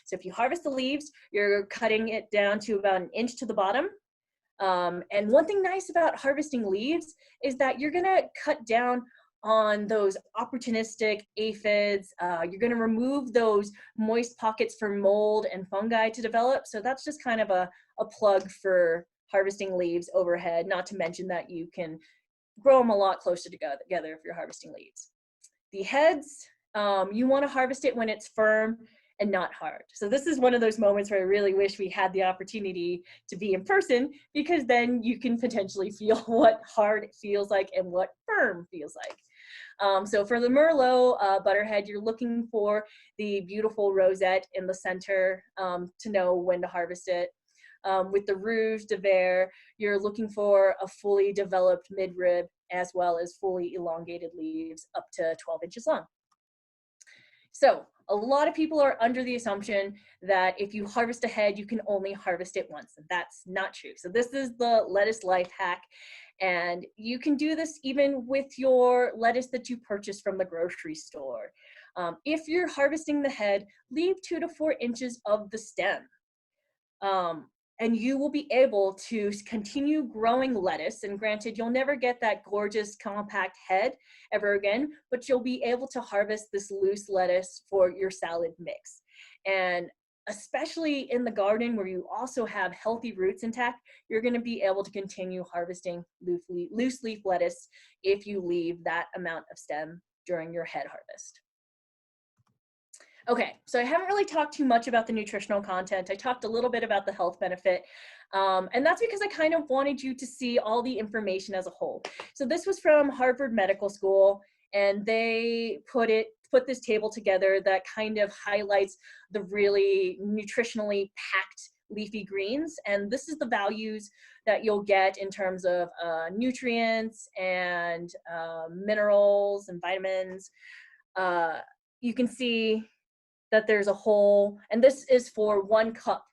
So if you harvest the leaves, you're cutting it down to about 1 inch to the bottom. And one thing nice about harvesting leaves is that you're gonna cut down on those opportunistic aphids. You're gonna remove those moist pockets for mold and fungi to develop. So that's just kind of a plug for harvesting leaves overhead, not to mention that you can grow them a lot closer together if you're harvesting leaves. The heads, you wanna harvest it when it's firm and not hard. So this is one of those moments where I really wish we had the opportunity to be in person, because then you can potentially feel what hard feels like and what firm feels like. So for the Merlot butterhead, you're looking for the beautiful rosette in the center to know when to harvest it. With the Rouge de Verre, you're looking for a fully developed midrib as well as fully elongated leaves up to 12 inches long. So a lot of people are under the assumption that if you harvest a head, you can only harvest it once, and that's not true. So this is the lettuce life hack, and you can do this even with your lettuce that you purchase from the grocery store. If you're harvesting the head, leave 2 to 4 inches of the stem. And you will be able to continue growing lettuce. And granted, you'll never get that gorgeous compact head ever again, but you'll be able to harvest this loose lettuce for your salad mix. And especially in the garden where you also have healthy roots intact, you're gonna be able to continue harvesting loose leaf lettuce if you leave that amount of stem during your head harvest. Okay, so I haven't really talked too much about the nutritional content. I talked a little bit about the health benefit, and that's because I kind of wanted you to see all the information as a whole. So this was from Harvard Medical School, and they put this table together that kind of highlights the really nutritionally packed leafy greens, and this is the values that you'll get in terms of nutrients and minerals and vitamins. You can see that there's a whole, and this is for 1 cup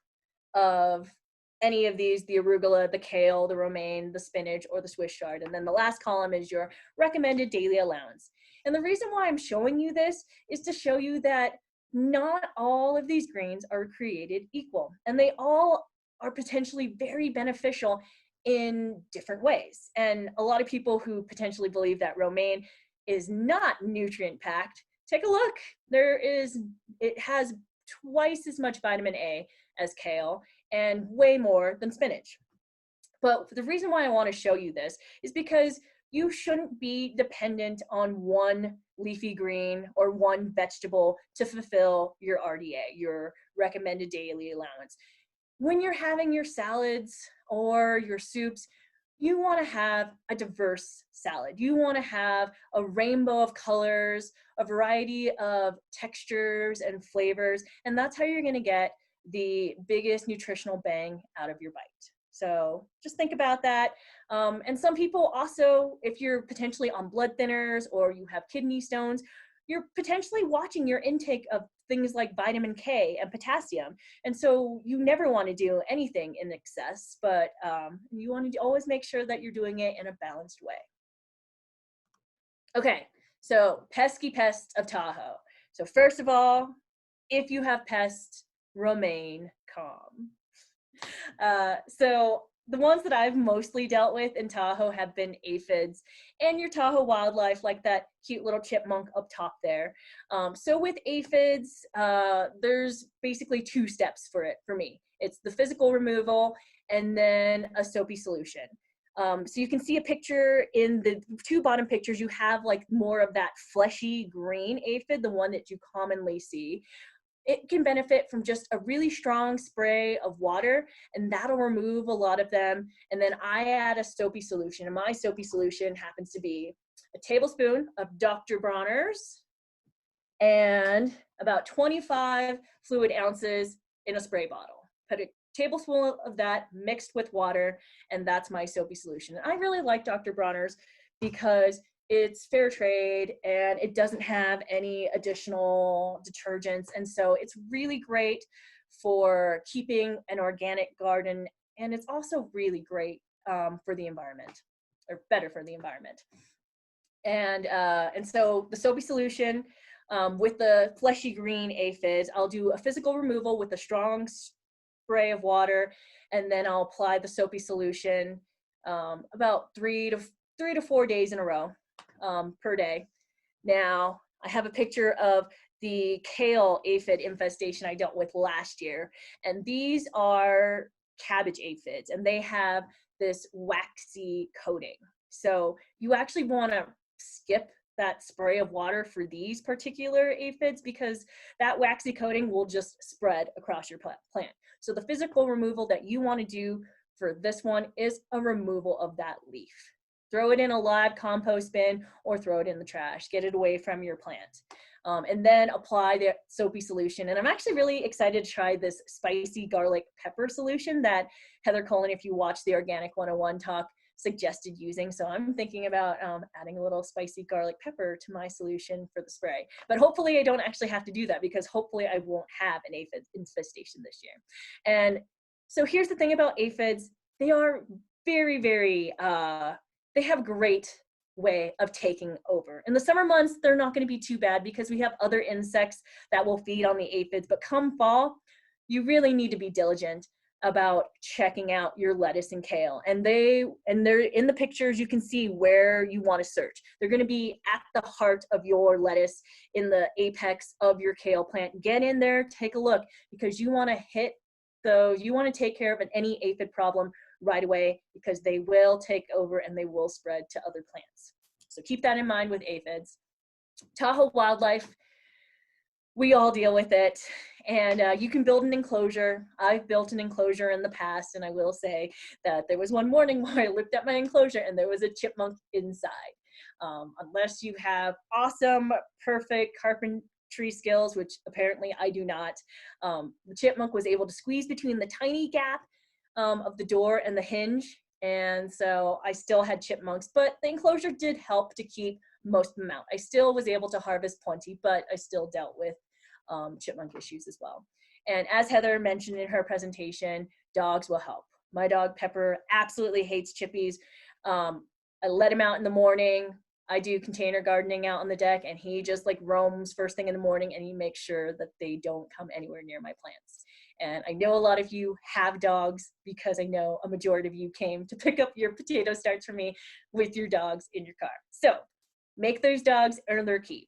of any of these, the arugula, the kale, the romaine, the spinach, or the Swiss chard. And then the last column is your recommended daily allowance. And the reason why I'm showing you this is to show you that not all of these greens are created equal, and they all are potentially very beneficial in different ways. And a lot of people who potentially believe that romaine is not nutrient packed, take a look. It has twice as much vitamin A as kale and way more than spinach. But the reason why I want to show you this is because you shouldn't be dependent on one leafy green or one vegetable to fulfill your RDA, your recommended daily allowance. When you're having your salads or your soups, you want to have a diverse salad. You want to have a rainbow of colors, a variety of textures and flavors, and that's how you're going to get the biggest nutritional bang out of your bite. So just think about that. And some people also, if you're potentially on blood thinners or you have kidney stones, you're potentially watching your intake of things like vitamin K and potassium. And so you never want to do anything in excess, but you want to always make sure that you're doing it in a balanced way. Okay, so pesky pests of Tahoe. So first of all, if you have pests, romaine calm. So the ones that I've mostly dealt with in Tahoe have been aphids and your Tahoe wildlife, like that cute little chipmunk up top there. So with aphids, there's basically 2 steps for me. It's the physical removal and then a soapy solution. So you can see a picture in the 2 bottom pictures. You have like more of that fleshy green aphid, the one that you commonly see. It can benefit from just a really strong spray of water, and that'll remove a lot of them. And then I add a soapy solution, and my soapy solution happens to be a tablespoon of Dr. Bronner's and about 25 fluid ounces in a spray bottle. Put a tablespoon of that mixed with water, and that's my soapy solution. And I really like Dr. Bronner's because it's fair trade and it doesn't have any additional detergents. And so it's really great for keeping an organic garden. And it's also really great for the environment, or better for the environment. And so the soapy solution with the fleshy green aphids, I'll do a physical removal with a strong spray of water, and then I'll apply the soapy solution about 3 to 4 days in a row per day. Now, I have a picture of the kale aphid infestation I dealt with last year, and these are cabbage aphids, and they have this waxy coating. So you actually want to skip that spray of water for these particular aphids because that waxy coating will just spread across your plant. So the physical removal that you want to do for this one is a removal of that leaf. Throw it in a live compost bin or throw it in the trash. Get it away from your plant. And then apply the soapy solution. And I'm actually really excited to try this spicy garlic pepper solution that Heather Cullen, if you watch the Organic 101 talk, suggested using. So I'm thinking about adding a little spicy garlic pepper to my solution for the spray. But hopefully I don't actually have to do that because hopefully I won't have an aphid infestation this year. And so here's the thing about aphids. They are very, very, they have a great way of taking over. In the summer months, they're not going to be too bad because we have other insects that will feed on the aphids. But come fall, you really need to be diligent about checking out your lettuce and kale. And they're in the pictures, you can see where you want to search. They're going to be at the heart of your lettuce, in the apex of your kale plant. Get in there, take a look, because you want to hit those, you want to take care of any aphid problem right away because they will take over and they will spread to other plants. So keep that in mind with aphids. Tahoe wildlife, we all deal with it, and you can build an enclosure. I've built an enclosure in the past, and I will say that there was one morning where I looked at my enclosure and there was a chipmunk inside. Unless you have awesome, perfect carpentry skills, which apparently I do not, the chipmunk was able to squeeze between the tiny gap of the door and the hinge, and so I still had chipmunks, but the enclosure did help to keep most of them out. I still was able to harvest plenty, but I still dealt with chipmunk issues as well. And as Heather mentioned in her presentation, dogs will help. My dog Pepper absolutely hates chippies. I let him out in the morning. I do container gardening out on the deck, and he just like roams first thing in the morning, and he makes sure that they don't come anywhere near my plants. And I know a lot of you have dogs because I know a majority of you came to pick up your potato starts from me with your dogs in your car. So make those dogs earn their keep.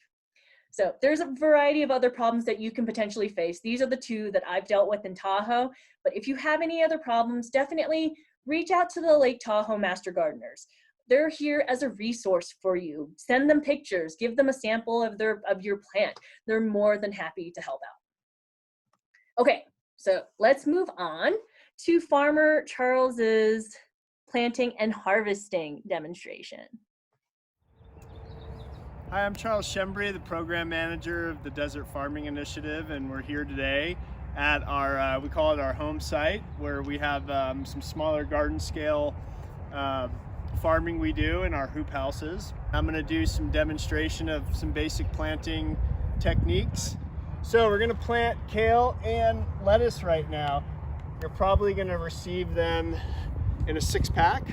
So there's a variety of other problems that you can potentially face. These are the 2 that I've dealt with in Tahoe. But if you have any other problems, definitely reach out to the Lake Tahoe Master Gardeners. They're here as a resource for you. Send them pictures, give them a sample of your plant. They're more than happy to help out. Okay, so let's move on to Farmer Charles's planting and harvesting demonstration. Hi, I'm Charles Shembry, the program manager of the Desert Farming Initiative, and we're here today at our, we call it our home site, where we have some smaller garden scale farming we do in our hoop houses. I'm going to do some demonstration of some basic planting techniques. So we're going to plant kale and lettuce right now. You're probably going to receive them in a 6-pack,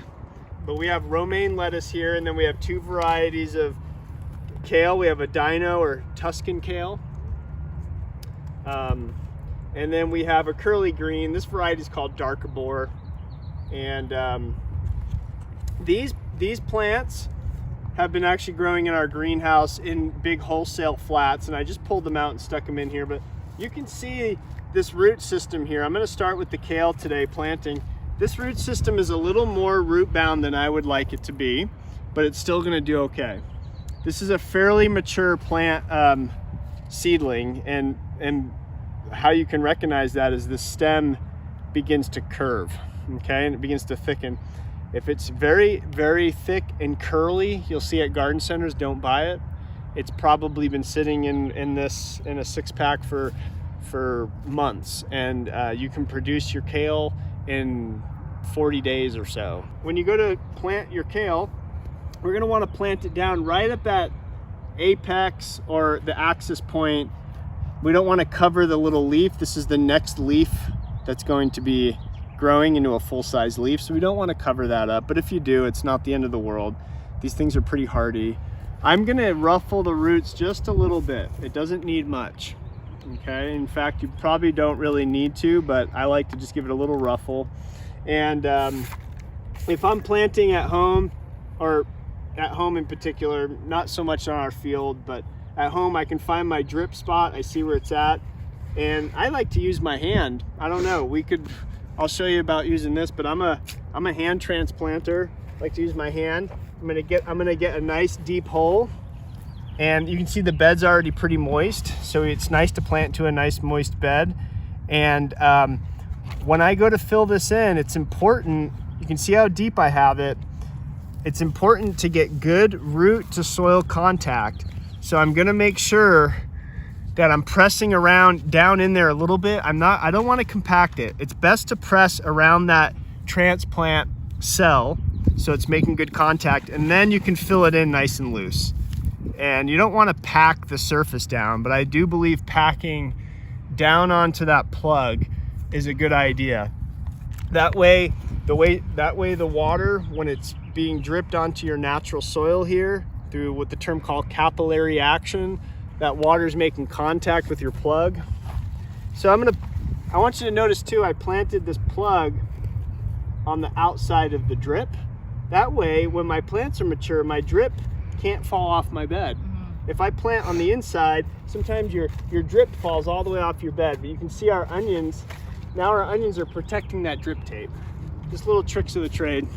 but we have romaine lettuce here, and then we have 2 varieties of kale. We have a dino or Tuscan kale, and then we have a curly green. This variety is called dark boar, and these plants have been actually growing in our greenhouse in big wholesale flats, and I just pulled them out and stuck them in here. But you can see this root system here. I'm going to start with the kale today planting. This root system is a little more root bound than I would like it to be, but it's still gonna do okay. This is a fairly mature plant seedling, and how you can recognize that is the stem begins to curve, okay, and it begins to thicken. If it's very, very thick and curly, you'll see at garden centers, don't buy it. It's probably been sitting in a 6-pack for months, and you can produce your kale in 40 days or so. When you go to plant your kale, we're gonna wanna plant it down right at that apex or the axis point. We don't wanna cover the little leaf. This is the next leaf that's going to be growing into a full-size leaf, so we don't want to cover that up, but if you do, it's not the end of the world. These things are pretty hardy. I'm gonna ruffle the roots just a little bit. It doesn't need much, okay? In fact, you probably don't really need to, but I like to just give it a little ruffle. And if I'm planting at home, or at home in particular, not so much on our field, but at home I can find my drip spot, I see where it's at, and I like to use my hand. I don't know, I'll show you about using this, but I'm a hand transplanter. I like to use my hand. I'm gonna get a nice deep hole, and you can see the bed's already pretty moist, so it's nice to plant to a nice moist bed. And when I go to fill this in, it's important, you can see how deep I have it. It's important to get good root to soil contact. So I'm gonna make sure that I'm pressing around down in there a little bit. I don't want to compact it. It's best to press around that transplant cell so it's making good contact, and then you can fill it in nice and loose. And you don't want to pack the surface down, but I do believe packing down onto that plug is a good idea. That way the water, when it's being dripped onto your natural soil here through what the term called capillary action, that water is making contact with your plug. So I want you to notice too, I planted this plug on the outside of the drip. That way, when my plants are mature, my drip can't fall off my bed. If I plant on the inside, sometimes your drip falls all the way off your bed, but you can see our onions, now our onions are protecting that drip tape. Just little tricks of the trade.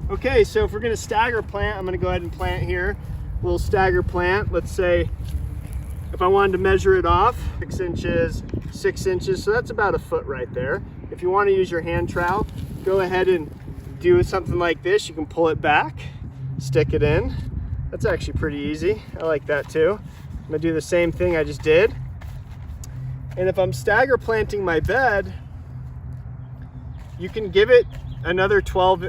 Okay, so if we're gonna stagger plant, I'm gonna go ahead and plant here. A little stagger plant, let's say, if I wanted to measure it off, 6 inches, 6 inches, so that's about a foot right there. If you want to use your hand trowel, go ahead and do something like this. You can pull it back, stick it in. That's actually pretty easy. I like that too. I'm gonna do the same thing I just did. And if I'm stagger planting my bed, you can give it another 12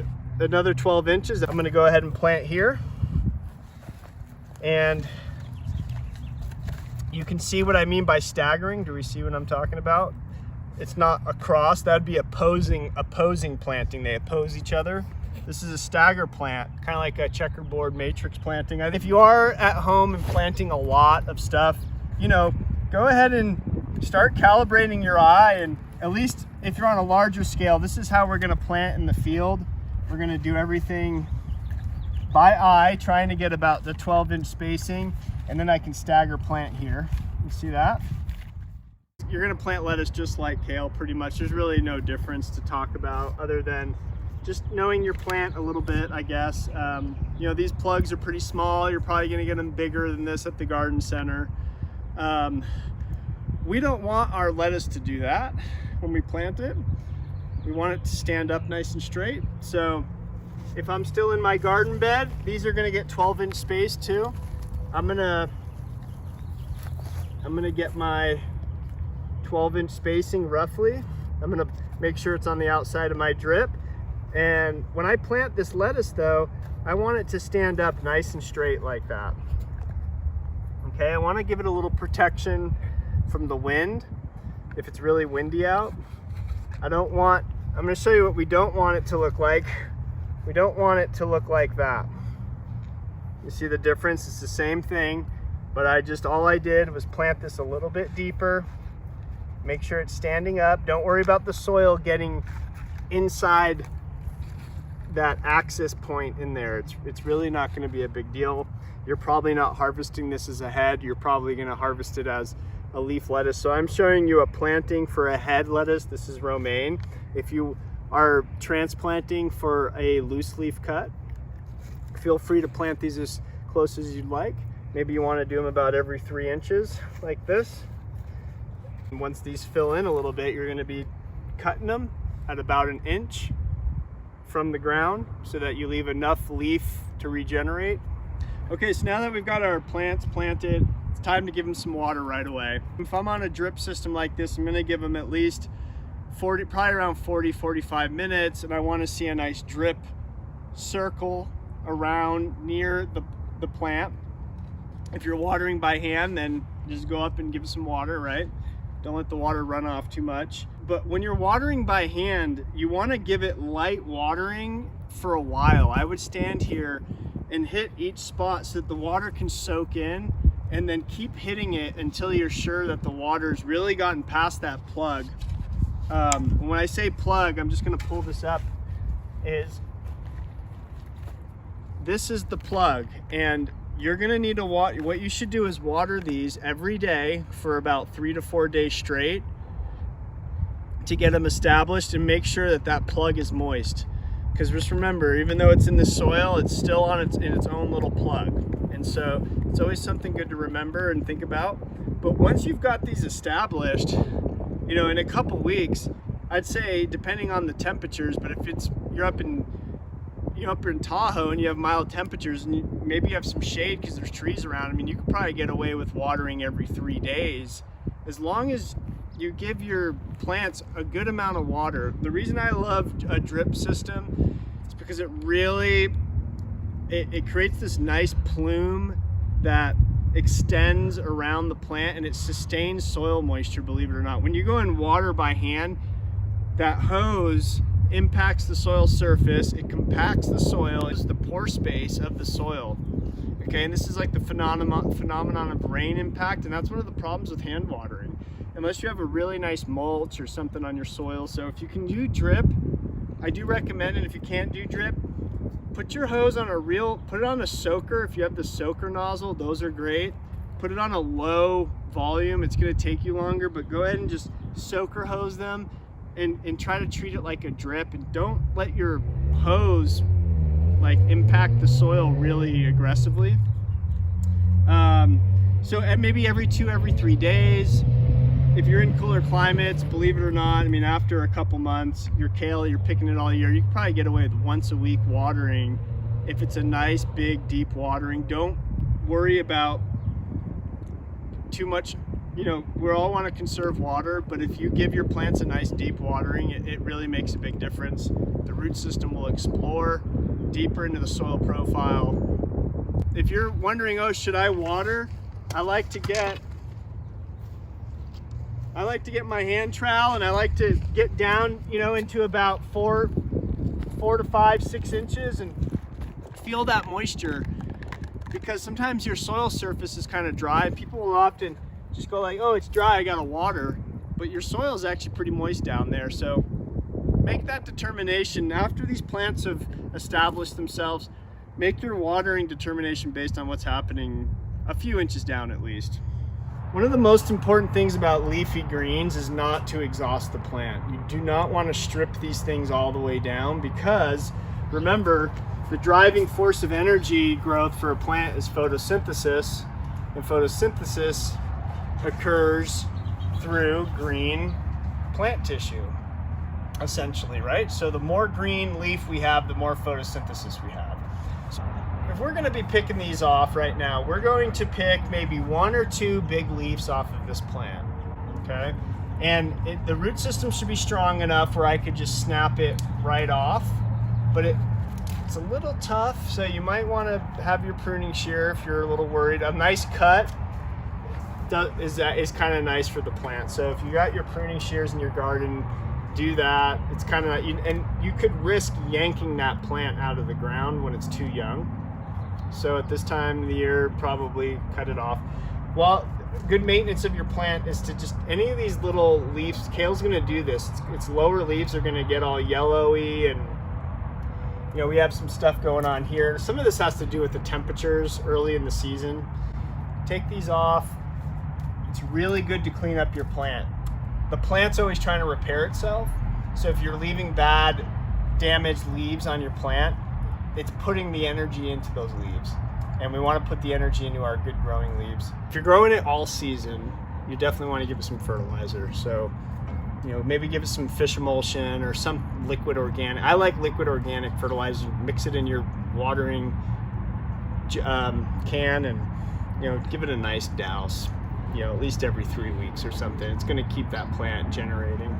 inches. I'm gonna go ahead and plant here. And you can see what I mean by staggering. Do we see what I'm talking about? It's not across, that'd be opposing planting. They oppose each other. This is a stagger plant, kind of like a checkerboard matrix planting. If you are at home and planting a lot of stuff, go ahead and start calibrating your eye, and at least if you're on a larger scale, this is how we're gonna plant in the field. We're gonna do everything by eye, trying to get about the 12-inch spacing, and then I can stagger plant here. You see that? You're gonna plant lettuce just like kale, pretty much. There's really no difference to talk about other than just knowing your plant a little bit, I guess. These plugs are pretty small. You're probably gonna get them bigger than this at the garden center. We don't want our lettuce to do that when we plant it. We want it to stand up nice and straight. So if I'm still in my garden bed, these are gonna get 12-inch space too. I'm gonna get my 12-inch spacing roughly. I'm gonna make sure it's on the outside of my drip. And when I plant this lettuce though, I want it to stand up nice and straight like that. Okay, I wanna give it a little protection from the wind if it's really windy out. I'm gonna show you what we don't want it to look like. We don't want it to look like that. You see the difference? It's the same thing, but all I did was plant this a little bit deeper, make sure it's standing up. Don't worry about the soil getting inside that axis point in there. It's really not gonna be a big deal. You're probably not harvesting this as a head. You're probably gonna harvest it as a leaf lettuce. So I'm showing you a planting for a head lettuce. This is romaine. If you are transplanting for a loose leaf cut, feel free to plant these as close as you'd like. Maybe you want to do them about every 3 inches like this. And once these fill in a little bit, you're going to be cutting them at about 1 inch from the ground so that you leave enough leaf to regenerate. Okay, so now that we've got our plants planted, it's time to give them some water right away. If I'm on a drip system like this, I'm going to give them at least probably around 40-45 minutes, and I want to see a nice drip circle around near the plant. If you're watering by hand, then just go up and give some water, right? Don't let the water run off too much. But when you're watering by hand, you want to give it light watering for a while. I would stand here and hit each spot so that the water can soak in, and then keep hitting it until you're sure that the water's really gotten past that plug. When I say plug, I'm just going to pull this up. This is the plug, and you're going to need to water. What you should do is water these every day for about 3 to 4 days straight to get them established, and make sure that that plug is moist. Because just remember, even though it's in the soil, it's still in its own little plug. And so it's always something good to remember and think about. But once you've got these established, you know, in a couple weeks, I'd say, depending on the temperatures, but if you're up in Tahoe and you have mild temperatures, and maybe you have some shade because there's trees around, I mean, you could probably get away with watering every 3 days, as long as you give your plants a good amount of water. The reason I love a drip system is because it creates this nice plume that extends around the plant, and it sustains soil moisture, believe it or not. When you go and water by hand, that hose impacts the soil surface, it compacts the soil, it's the pore space of the soil. Okay, and this is like the phenomenon of rain impact, and that's one of the problems with hand watering, unless you have a really nice mulch or something on your soil. So if you can do drip, I do recommend it. If you can't do drip, put your hose on put it on a soaker. If you have the soaker nozzle, those are great. Put it on a low volume, it's gonna take you longer, but go ahead and just soaker hose them and try to treat it like a drip, and don't let your hose like impact the soil really aggressively. So maybe every 3 days. If you're in cooler climates, believe it or not, I mean, after a couple months, your kale, you're picking it all year, you can probably get away with once a week watering if it's a nice big deep watering. Don't worry about too much. You know, we all want to conserve water, but if you give your plants a nice deep watering, it really makes a big difference. The root system will explore deeper into the soil profile. If you're wondering, oh, should I water? I like to get my hand trowel, and I like to get down, you know, into about 4 to 5, 6 inches and feel that moisture, because sometimes your soil surface is kind of dry. People will often just go like, oh, it's dry, I gotta water, but your soil is actually pretty moist down there. So make that determination after these plants have established themselves. Make your watering determination based on what's happening a few inches down at least. One of the most important things about leafy greens is not to exhaust the plant. You do not want to strip these things all the way down, because remember, the driving force of energy growth for a plant is photosynthesis, and photosynthesis occurs through green plant tissue, essentially, right? So the more green leaf we have, the more photosynthesis we have. So if we're going to be picking these off right now, we're going to pick maybe 1 or 2 big leaves off of this plant, okay? And the root system should be strong enough where I could just snap it right off, but it's a little tough, so you might want to have your pruning shear if you're a little worried. A nice cut is kind of nice for the plant. So if you got your pruning shears in your garden, do that. It's kind of, and you could risk yanking that plant out of the ground when it's too young. So at this time of the year, probably cut it off. Well, good maintenance of your plant is to just, any of these little leaves, Kale's going to do this. Its lower leaves are going to get all yellowy, and you know, we have some stuff going on here. Some of this has to do with the temperatures early in the season. Take these off. It's really good to clean up your plant. The plant's always trying to repair itself, So if you're leaving bad, damaged leaves on your plant, it's putting the energy into those leaves. And we want to put the energy into our good growing leaves. If you're growing it all season, you definitely want to give it some fertilizer. So, maybe give it some fish emulsion or some liquid organic. I like liquid organic fertilizer. You mix it in your watering can and, give it a nice douse, at least every 3 weeks or something. It's going to keep that plant generating.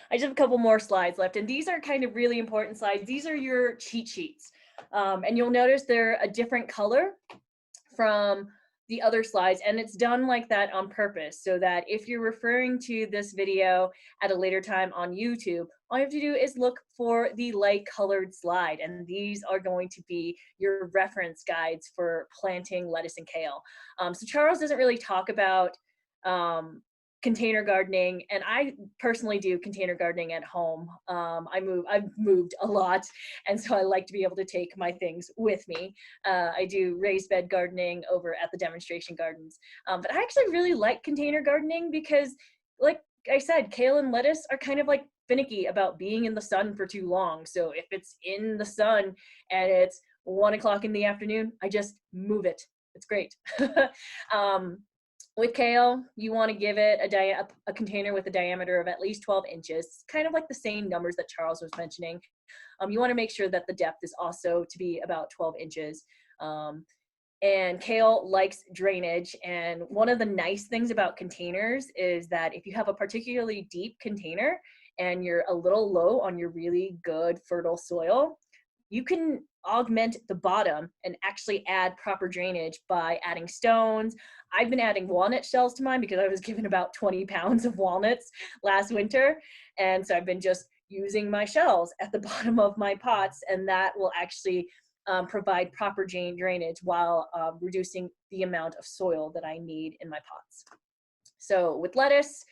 I just have a couple more slides left, and these are kind of really important slides. These are your cheat sheets. And you'll notice they're a different color from the other slides, and it's done like that on purpose so that if you're referring to this video at a later time on YouTube, all you have to do is look for the light colored slide, and these are going to be your reference guides for planting lettuce and kale. So Charles doesn't really talk about container gardening, and I personally do container gardening at home. I've moved a lot, and so I like to be able to take my things with me. I do raised bed gardening over at the demonstration gardens, but I actually really like container gardening because, like I said, kale and lettuce are kind of like finicky about being in the sun for too long. So if it's in the sun and it's 1 o'clock in the afternoon, I just move it. It's great. With kale, you want to give it a container with a diameter of at least 12 inches, kind of like the same numbers that Charles was mentioning. You want to make sure that the depth is also to be about 12 inches. And kale likes drainage. And one of the nice things about containers is that if you have a particularly deep container and you're a little low on your really good fertile soil, you can augment the bottom and actually add proper drainage by adding stones. I've been adding walnut shells to mine because I was given about 20 pounds of walnuts last winter. And so I've been just using my shells at the bottom of my pots, and that will actually provide proper drainage while reducing the amount of soil that I need in my pots. So with lettuce,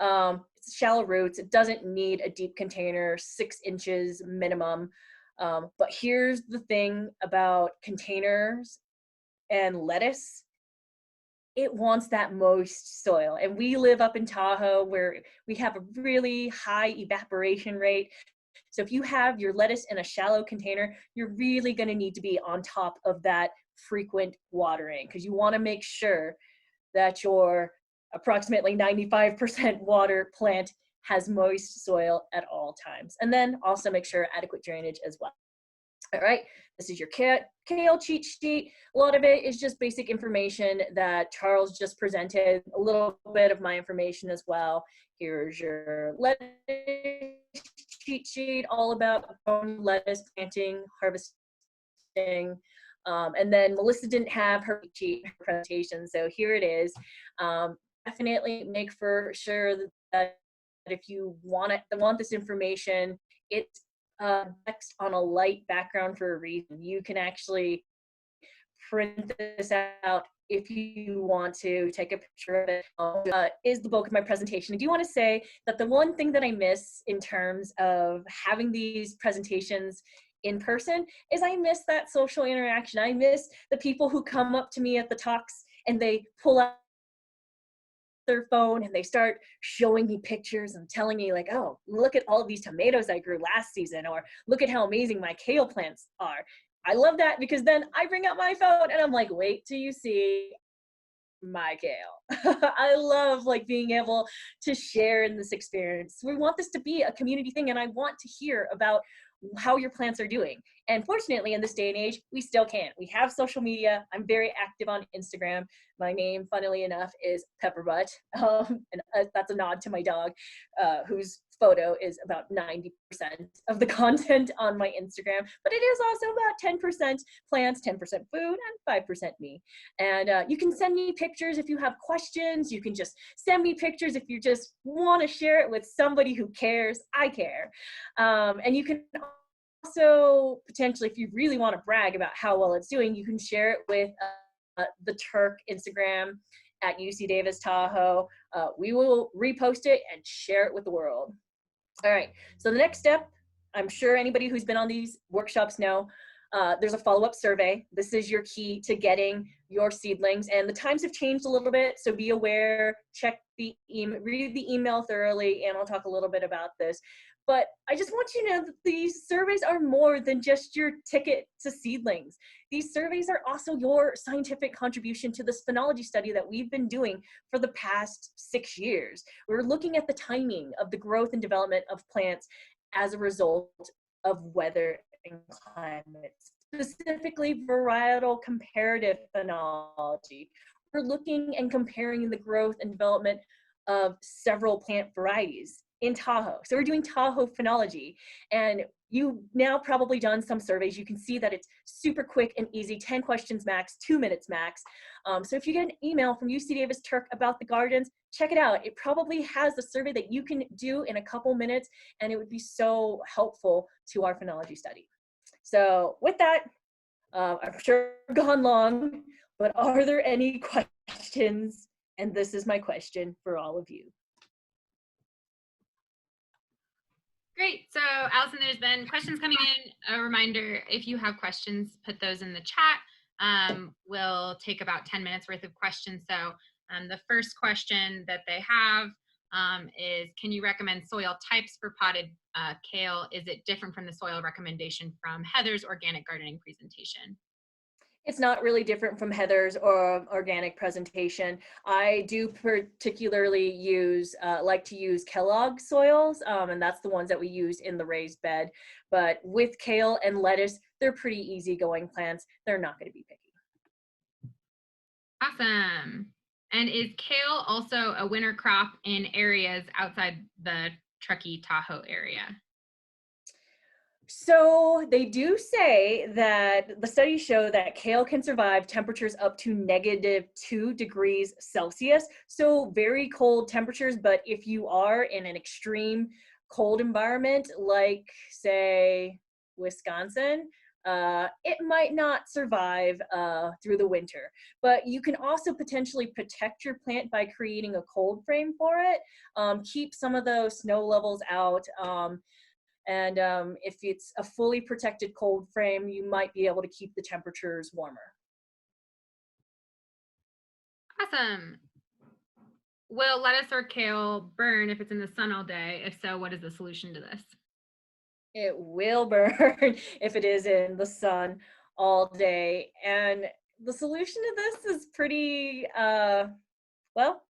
it's shallow roots. It doesn't need a deep container, 6 inches minimum. But here's the thing about containers and lettuce. It wants that moist soil. And we live up in Tahoe where we have a really high evaporation rate. So if you have your lettuce in a shallow container, you're really going to need to be on top of that frequent watering, because you want to make sure that your approximately 95% water plant has moist soil at all times. And then also make sure adequate drainage as well. All right, this is your kale cheat sheet. A lot of it is just basic information that Charles just presented, a little bit of my information as well. Here's your lettuce cheat sheet, all about lettuce planting, harvesting. And then Melissa didn't have her cheat presentation, so here it is. Definitely make for sure that if you want this information, it's text on a light background for a reason. You can actually print this out if you want to take a picture of it. Is the bulk of my presentation. I do want to say that the one thing that I miss in terms of having these presentations in person is I miss that social interaction. I miss the people who come up to me at the talks and they pull out their phone and they start showing me pictures and telling me like, oh, look at all of these tomatoes I grew last season, or look at how amazing my kale plants are. I love that because then I bring out my phone and I'm like, wait till you see my kale. I love like being able to share in this experience. We want this to be a community thing, and I want to hear about how your plants are doing. And fortunately, in this day and age, we still can. We have social media. I'm very active on Instagram. My name, funnily enough, is Pepperbutt. And that's a nod to my dog, whose photo is about 90% of the content on my Instagram. But it is also about 10% plants, 10% food, and 5% me. And you can send me pictures if you have questions. You can just send me pictures if you just want to share it with somebody who cares. I care. And you can also potentially, if you really want to brag about how well it's doing, you can share it with the TERC Instagram at UC Tahoe. We will repost it and share it with the world. All right, so the next step, I'm sure anybody who's been on these workshops know, there's a follow-up survey. This is your key to getting your seedlings, and the times have changed a little bit, so be aware, check the email, read the email thoroughly, and I'll talk a little bit about this. But I just want you to know that these surveys are more than just your ticket to seedlings. These surveys are also your scientific contribution to this phenology study that we've been doing for the past 6 years. We're looking at the timing of the growth and development of plants as a result of weather and climate, specifically varietal comparative phenology. We're looking and comparing the growth and development of several plant varieties in Tahoe. So we're doing Tahoe phenology, and you've now probably done some surveys. You can see that it's super quick and easy, 10 questions max, 2 minutes max. So if you get an email from UC Davis TERC about the gardens, check it out. It probably has a survey that you can do in a couple minutes, and it would be so helpful to our phenology study. So with that, I'm sure I've gone long, but are there any questions? And this is my question for all of you. Great. So Alison, there's been questions coming in. A reminder, if you have questions, put those in the chat. We'll take about 10 minutes worth of questions. So the first question that they have is, can you recommend soil types for potted kale? Is it different from the soil recommendation from Heather's organic gardening presentation? It's not really different from Heather's or organic presentation. I do particularly like to use Kellogg soils, and that's the ones that we use in the raised bed. But with kale and lettuce, they're pretty easygoing plants. They're not going to be picky. Awesome. And is kale also a winter crop in areas outside the Truckee, Tahoe area? So they do say that the studies show that kale can survive temperatures up to -2 degrees Celsius. So very cold temperatures, but if you are in an extreme cold environment, like say Wisconsin, it might not survive through the winter. But you can also potentially protect your plant by creating a cold frame for it, keep some of those snow levels out. And if it's a fully protected cold frame, you might be able to keep the temperatures warmer. Awesome. Will lettuce or kale burn if it's in the sun all day? If so, what is the solution to this? It will burn if it is in the sun all day. And the solution to this is pretty, well,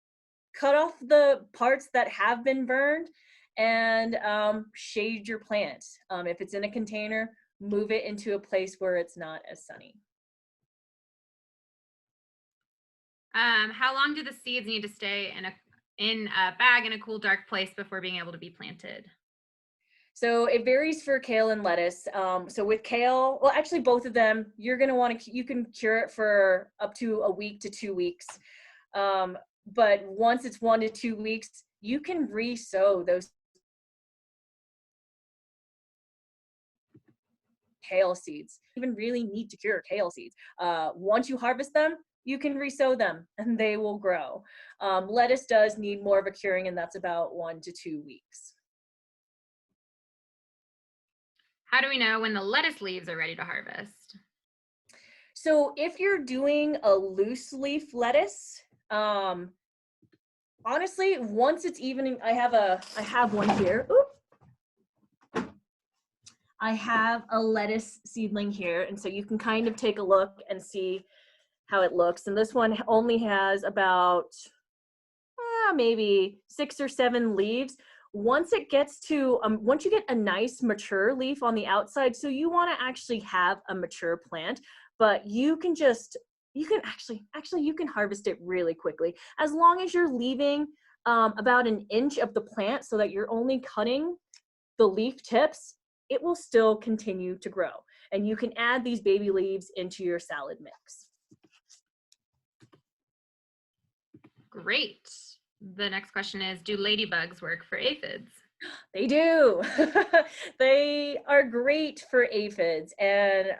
cut off the parts that have been burned and shade your plant. If it's in a container, move it into a place where it's not as sunny. How long do the seeds need to stay in a bag in a cool, dark place before being able to be planted? So it varies for kale and lettuce. So with kale, well, actually both of them, you're gonna want to, you can cure it for up to a week to 2 weeks. But once it's 1 to 2 weeks, you can re-sow those kale seeds. You even really need to cure kale seeds. Once you harvest them, you can re-sow them and they will grow. Lettuce does need more of a curing, and that's about 1 to 2 weeks. How do we know when the lettuce leaves are ready to harvest? So if you're doing a loose leaf lettuce, honestly, once it's even, I have one here. Oop. I have a lettuce seedling here, and so you can kind of take a look and see how it looks. And this one only has about maybe 6 or 7 leaves. Once it gets to, once you get a nice mature leaf on the outside, so you want to actually have a mature plant, but you can harvest it really quickly. As long as you're leaving about 1 inch of the plant so that you're only cutting the leaf tips, it will still continue to grow. And you can add these baby leaves into your salad mix. Great. The next question is, do ladybugs work for aphids? They do. They are great for aphids. And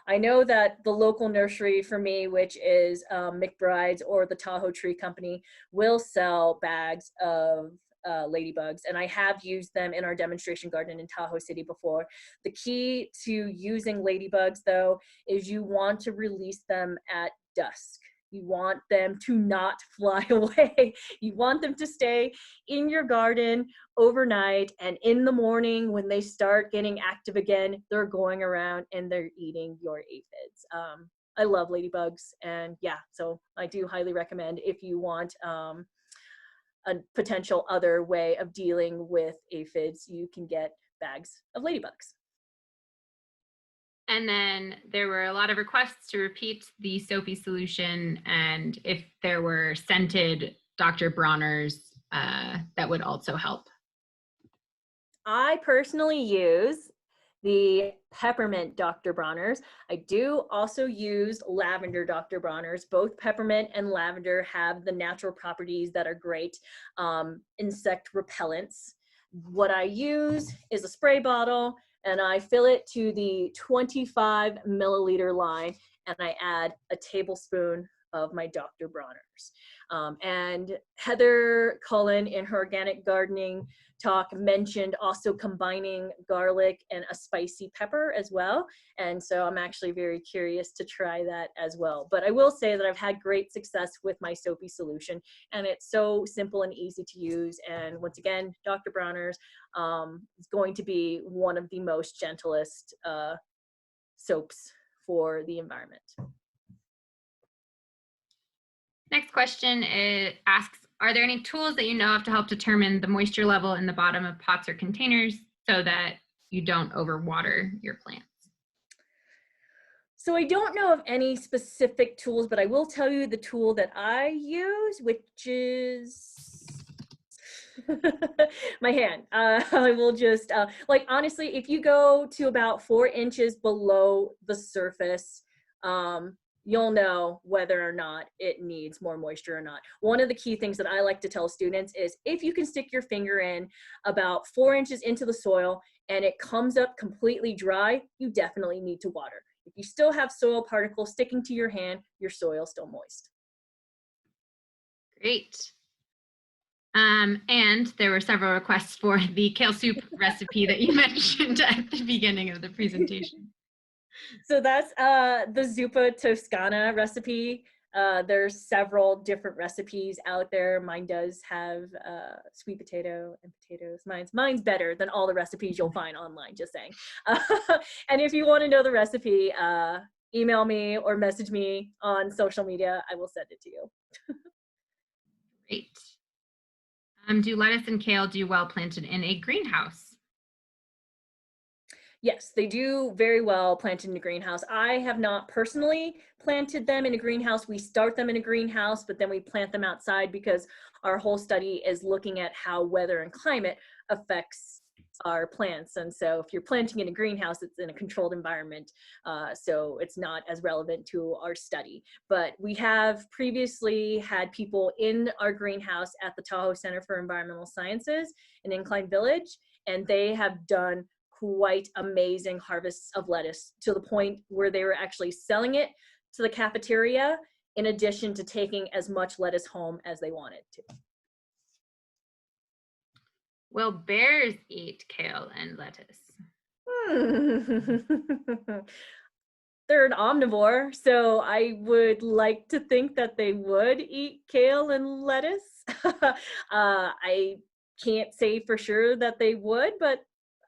I know that the local nursery for me, which is McBride's or the Tahoe Tree Company, will sell bags of ladybugs, and I have used them in our demonstration garden in Tahoe City before. The key to using ladybugs, though, is you want to release them at dusk. You want them to not fly away. You want them to stay in your garden overnight, and in the morning when they start getting active again, they're going around and they're eating your aphids. I love ladybugs, and yeah, so I do highly recommend if you want a potential other way of dealing with aphids, you can get bags of ladybugs. And then there were a lot of requests to repeat the soapy solution, and if there were scented Dr. Bronner's, that would also help. I personally use the peppermint Dr. Bronner's. I do also use lavender Dr. Bronner's. Both peppermint and lavender have the natural properties that are great insect repellents. What I use is a spray bottle, and I fill it to the 25 milliliter line, and I add a tablespoon of my Dr. Bronner's. And Heather Cullen in her organic gardening talk mentioned also combining garlic and a spicy pepper as well. And so I'm actually very curious to try that as well. But I will say that I've had great success with my soapy solution, and it's so simple and easy to use. And once again, Dr. Bronner's is going to be one of the most gentlest soaps for the environment. Next question asks, are there any tools that you know of to help determine the moisture level in the bottom of pots or containers so that you don't overwater your plants? So I don't know of any specific tools, but I will tell you the tool that I use, which is my hand. I will just, like, honestly, if you go to about 4 inches below the surface, you'll know whether or not it needs more moisture or not. One of the key things that I like to tell students is if you can stick your finger in about 4 inches into the soil and it comes up completely dry, you definitely need to water. If you still have soil particles sticking to your hand, your soil's still moist. Great. And there were several requests for the kale soup recipe that you mentioned at the beginning of the presentation. So that's the Zuppa Toscana recipe. There's several different recipes out there. Mine does have sweet potato and potatoes. Mine's better than all the recipes you'll find online, just saying. And if you want to know the recipe, email me or message me on social media. I will send it to you. Great. Do lettuce and kale do well planted in a greenhouse? Yes, they do very well planted in a greenhouse. I have not personally planted them in a greenhouse. We start them in a greenhouse, but then we plant them outside because our whole study is looking at how weather and climate affects our plants. And so if you're planting in a greenhouse, it's in a controlled environment. So it's not as relevant to our study. But we have previously had people in our greenhouse at the Tahoe Center for Environmental Sciences in Incline Village, and they have done quite amazing harvests of lettuce to the point where they were actually selling it to the cafeteria in addition to taking as much lettuce home as they wanted to. Will bears eat kale and lettuce? They're an omnivore, so I would like to think that they would eat kale and lettuce. I can't say for sure that they would, but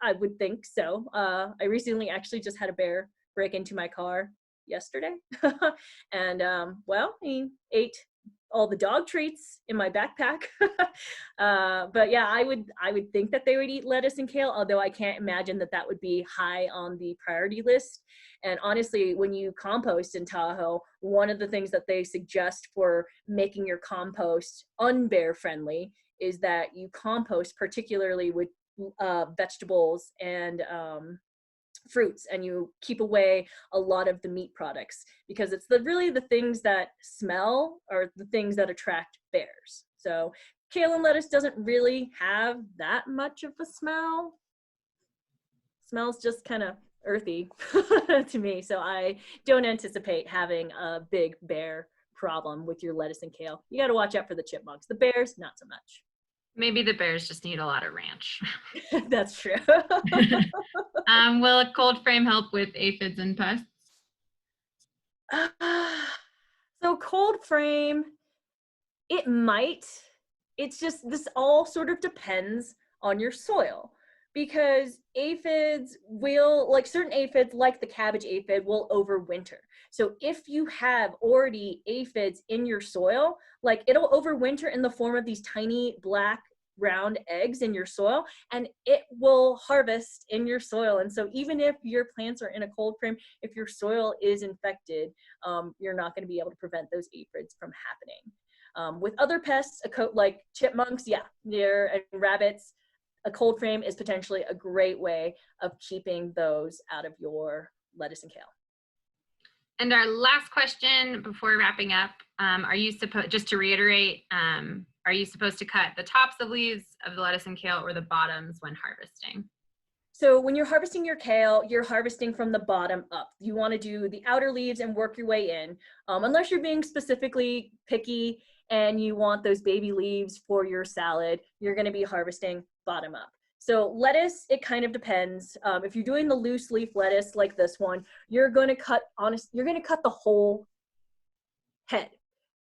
I would think so. I recently actually just had a bear break into my car yesterday. And well, he ate all the dog treats in my backpack. But yeah, I would think that they would eat lettuce and kale, although I can't imagine that that would be high on the priority list. And honestly, when you compost in Tahoe, one of the things that they suggest for making your compost unbear friendly is that you compost particularly with vegetables and fruits, and you keep away a lot of the meat products, because it's really the things that smell are the things that attract bears. So kale and lettuce doesn't really have that much of a smell. Smells just kind of earthy to me. So I don't anticipate having a big bear problem with your lettuce and kale. You got to watch out for the chipmunks. The bears, not so much. Maybe the bears just need a lot of ranch. That's true. Will a cold frame help with aphids and pests? So So cold frame, it might. It's just, this all sort of depends on your soil, because aphids will, like certain aphids, like the cabbage aphid, will overwinter. So if you have already aphids in your soil, like it'll overwinter in the form of these tiny black round eggs in your soil, and it will harvest in your soil. And so even if your plants are in a cold frame, if your soil is infected, you're not going to be able to prevent those aphids from happening. With other pests, like chipmunks, yeah, and rabbits, a cold frame is potentially a great way of keeping those out of your lettuce and kale. And our last question before wrapping up, are you supposed, just to reiterate, are you supposed to cut the tops of leaves of the lettuce and kale or the bottoms when harvesting? So when you're harvesting your kale, you're harvesting from the bottom up. You want to do the outer leaves and work your way in, unless you're being specifically picky and you want those baby leaves for your salad, you're going to be harvesting bottom up. So lettuce, it kind of depends. If you're doing the loose leaf lettuce like this one, you're going to cut the whole head,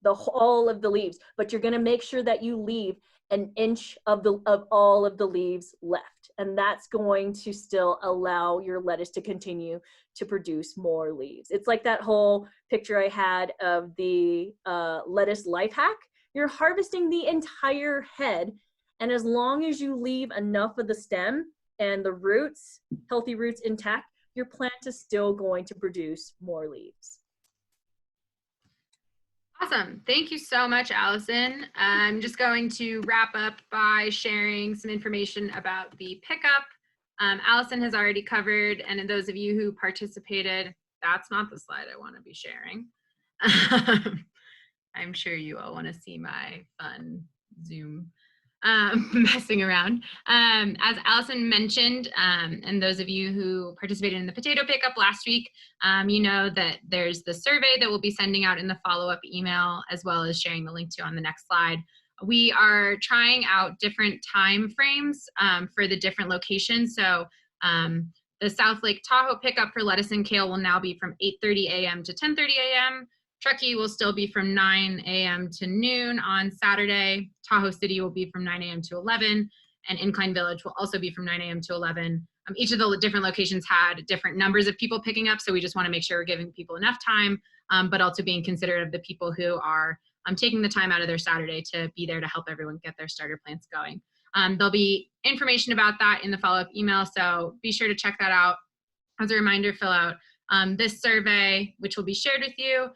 all of the leaves, but you're going to make sure that you leave an inch of all of the leaves left, and that's going to still allow your lettuce to continue to produce more leaves. It's like that whole picture I had of the lettuce life hack. You're harvesting the entire head, and as long as you leave enough of the stem and the roots, healthy roots, intact, your plant is still going to produce more leaves. Awesome. Thank you so much, Allison. I'm just going to wrap up by sharing some information about the pickup. Allison has already covered, and those of you who participated, that's not the slide I want to be sharing. I'm sure you all want to see my fun Zoom messing around. As Allison mentioned, and those of you who participated in the potato pickup last week, you know that there's the survey that we'll be sending out in the follow-up email, as well as sharing the link to on the next slide. We are trying out different time frames for the different locations. So the South Lake Tahoe pickup for lettuce and kale will now be from 8:30 a.m. to 10:30 a.m. Truckee will still be from 9 a.m. to noon on Saturday. Tahoe City will be from 9 a.m. to 11, and Incline Village will also be from 9 a.m. to 11. Each of the different locations had different numbers of people picking up, so we just want to make sure we're giving people enough time, but also being considerate of the people who are taking the time out of their Saturday to be there to help everyone get their starter plants going. There'll be information about that in the follow-up email, so be sure to check that out. As a reminder, fill out this survey, which will be shared with you.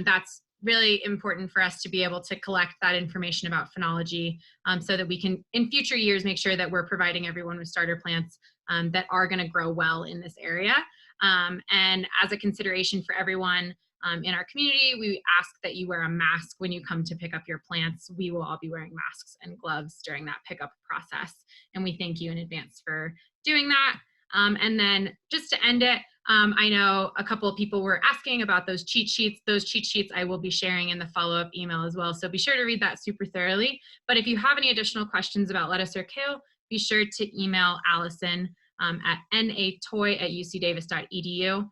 That's really important for us to be able to collect that information about phenology so that we can, in future years, make sure that we're providing everyone with starter plants that are going to grow well in this area. And as a consideration for everyone in our community, we ask that you wear a mask when you come to pick up your plants. We will all be wearing masks and gloves during that pickup process. And we thank you in advance for doing that. And then just to end it, I know a couple of people were asking about those cheat sheets. Those cheat sheets I will be sharing in the follow-up email as well. So be sure to read that super thoroughly. But if you have any additional questions about lettuce or kale, be sure to email Alison at natoy@ucdavis.edu.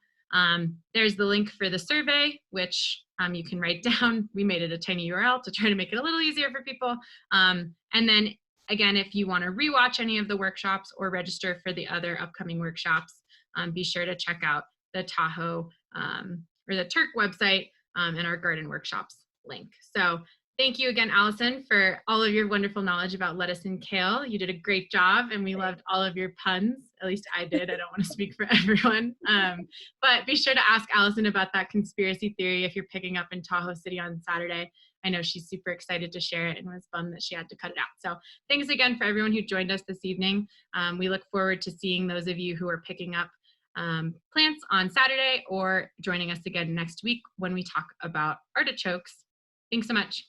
There's the link for the survey, which you can write down. We made it a tiny URL to try to make it a little easier for people. And then again, if you want to rewatch any of the workshops or register for the other upcoming workshops, be sure to check out the Tahoe or the TERC website and our garden workshops link. So thank you again, Allison, for all of your wonderful knowledge about lettuce and kale. You did a great job, and we loved all of your puns. At least I did. I don't want to speak for everyone. But be sure to ask Allison about that conspiracy theory if you're picking up in Tahoe City on Saturday. I know she's super excited to share it, and it was fun that she had to cut it out. So thanks again for everyone who joined us this evening. We look forward to seeing those of you who are picking up plants on Saturday or joining us again next week when we talk about artichokes. Thanks so much.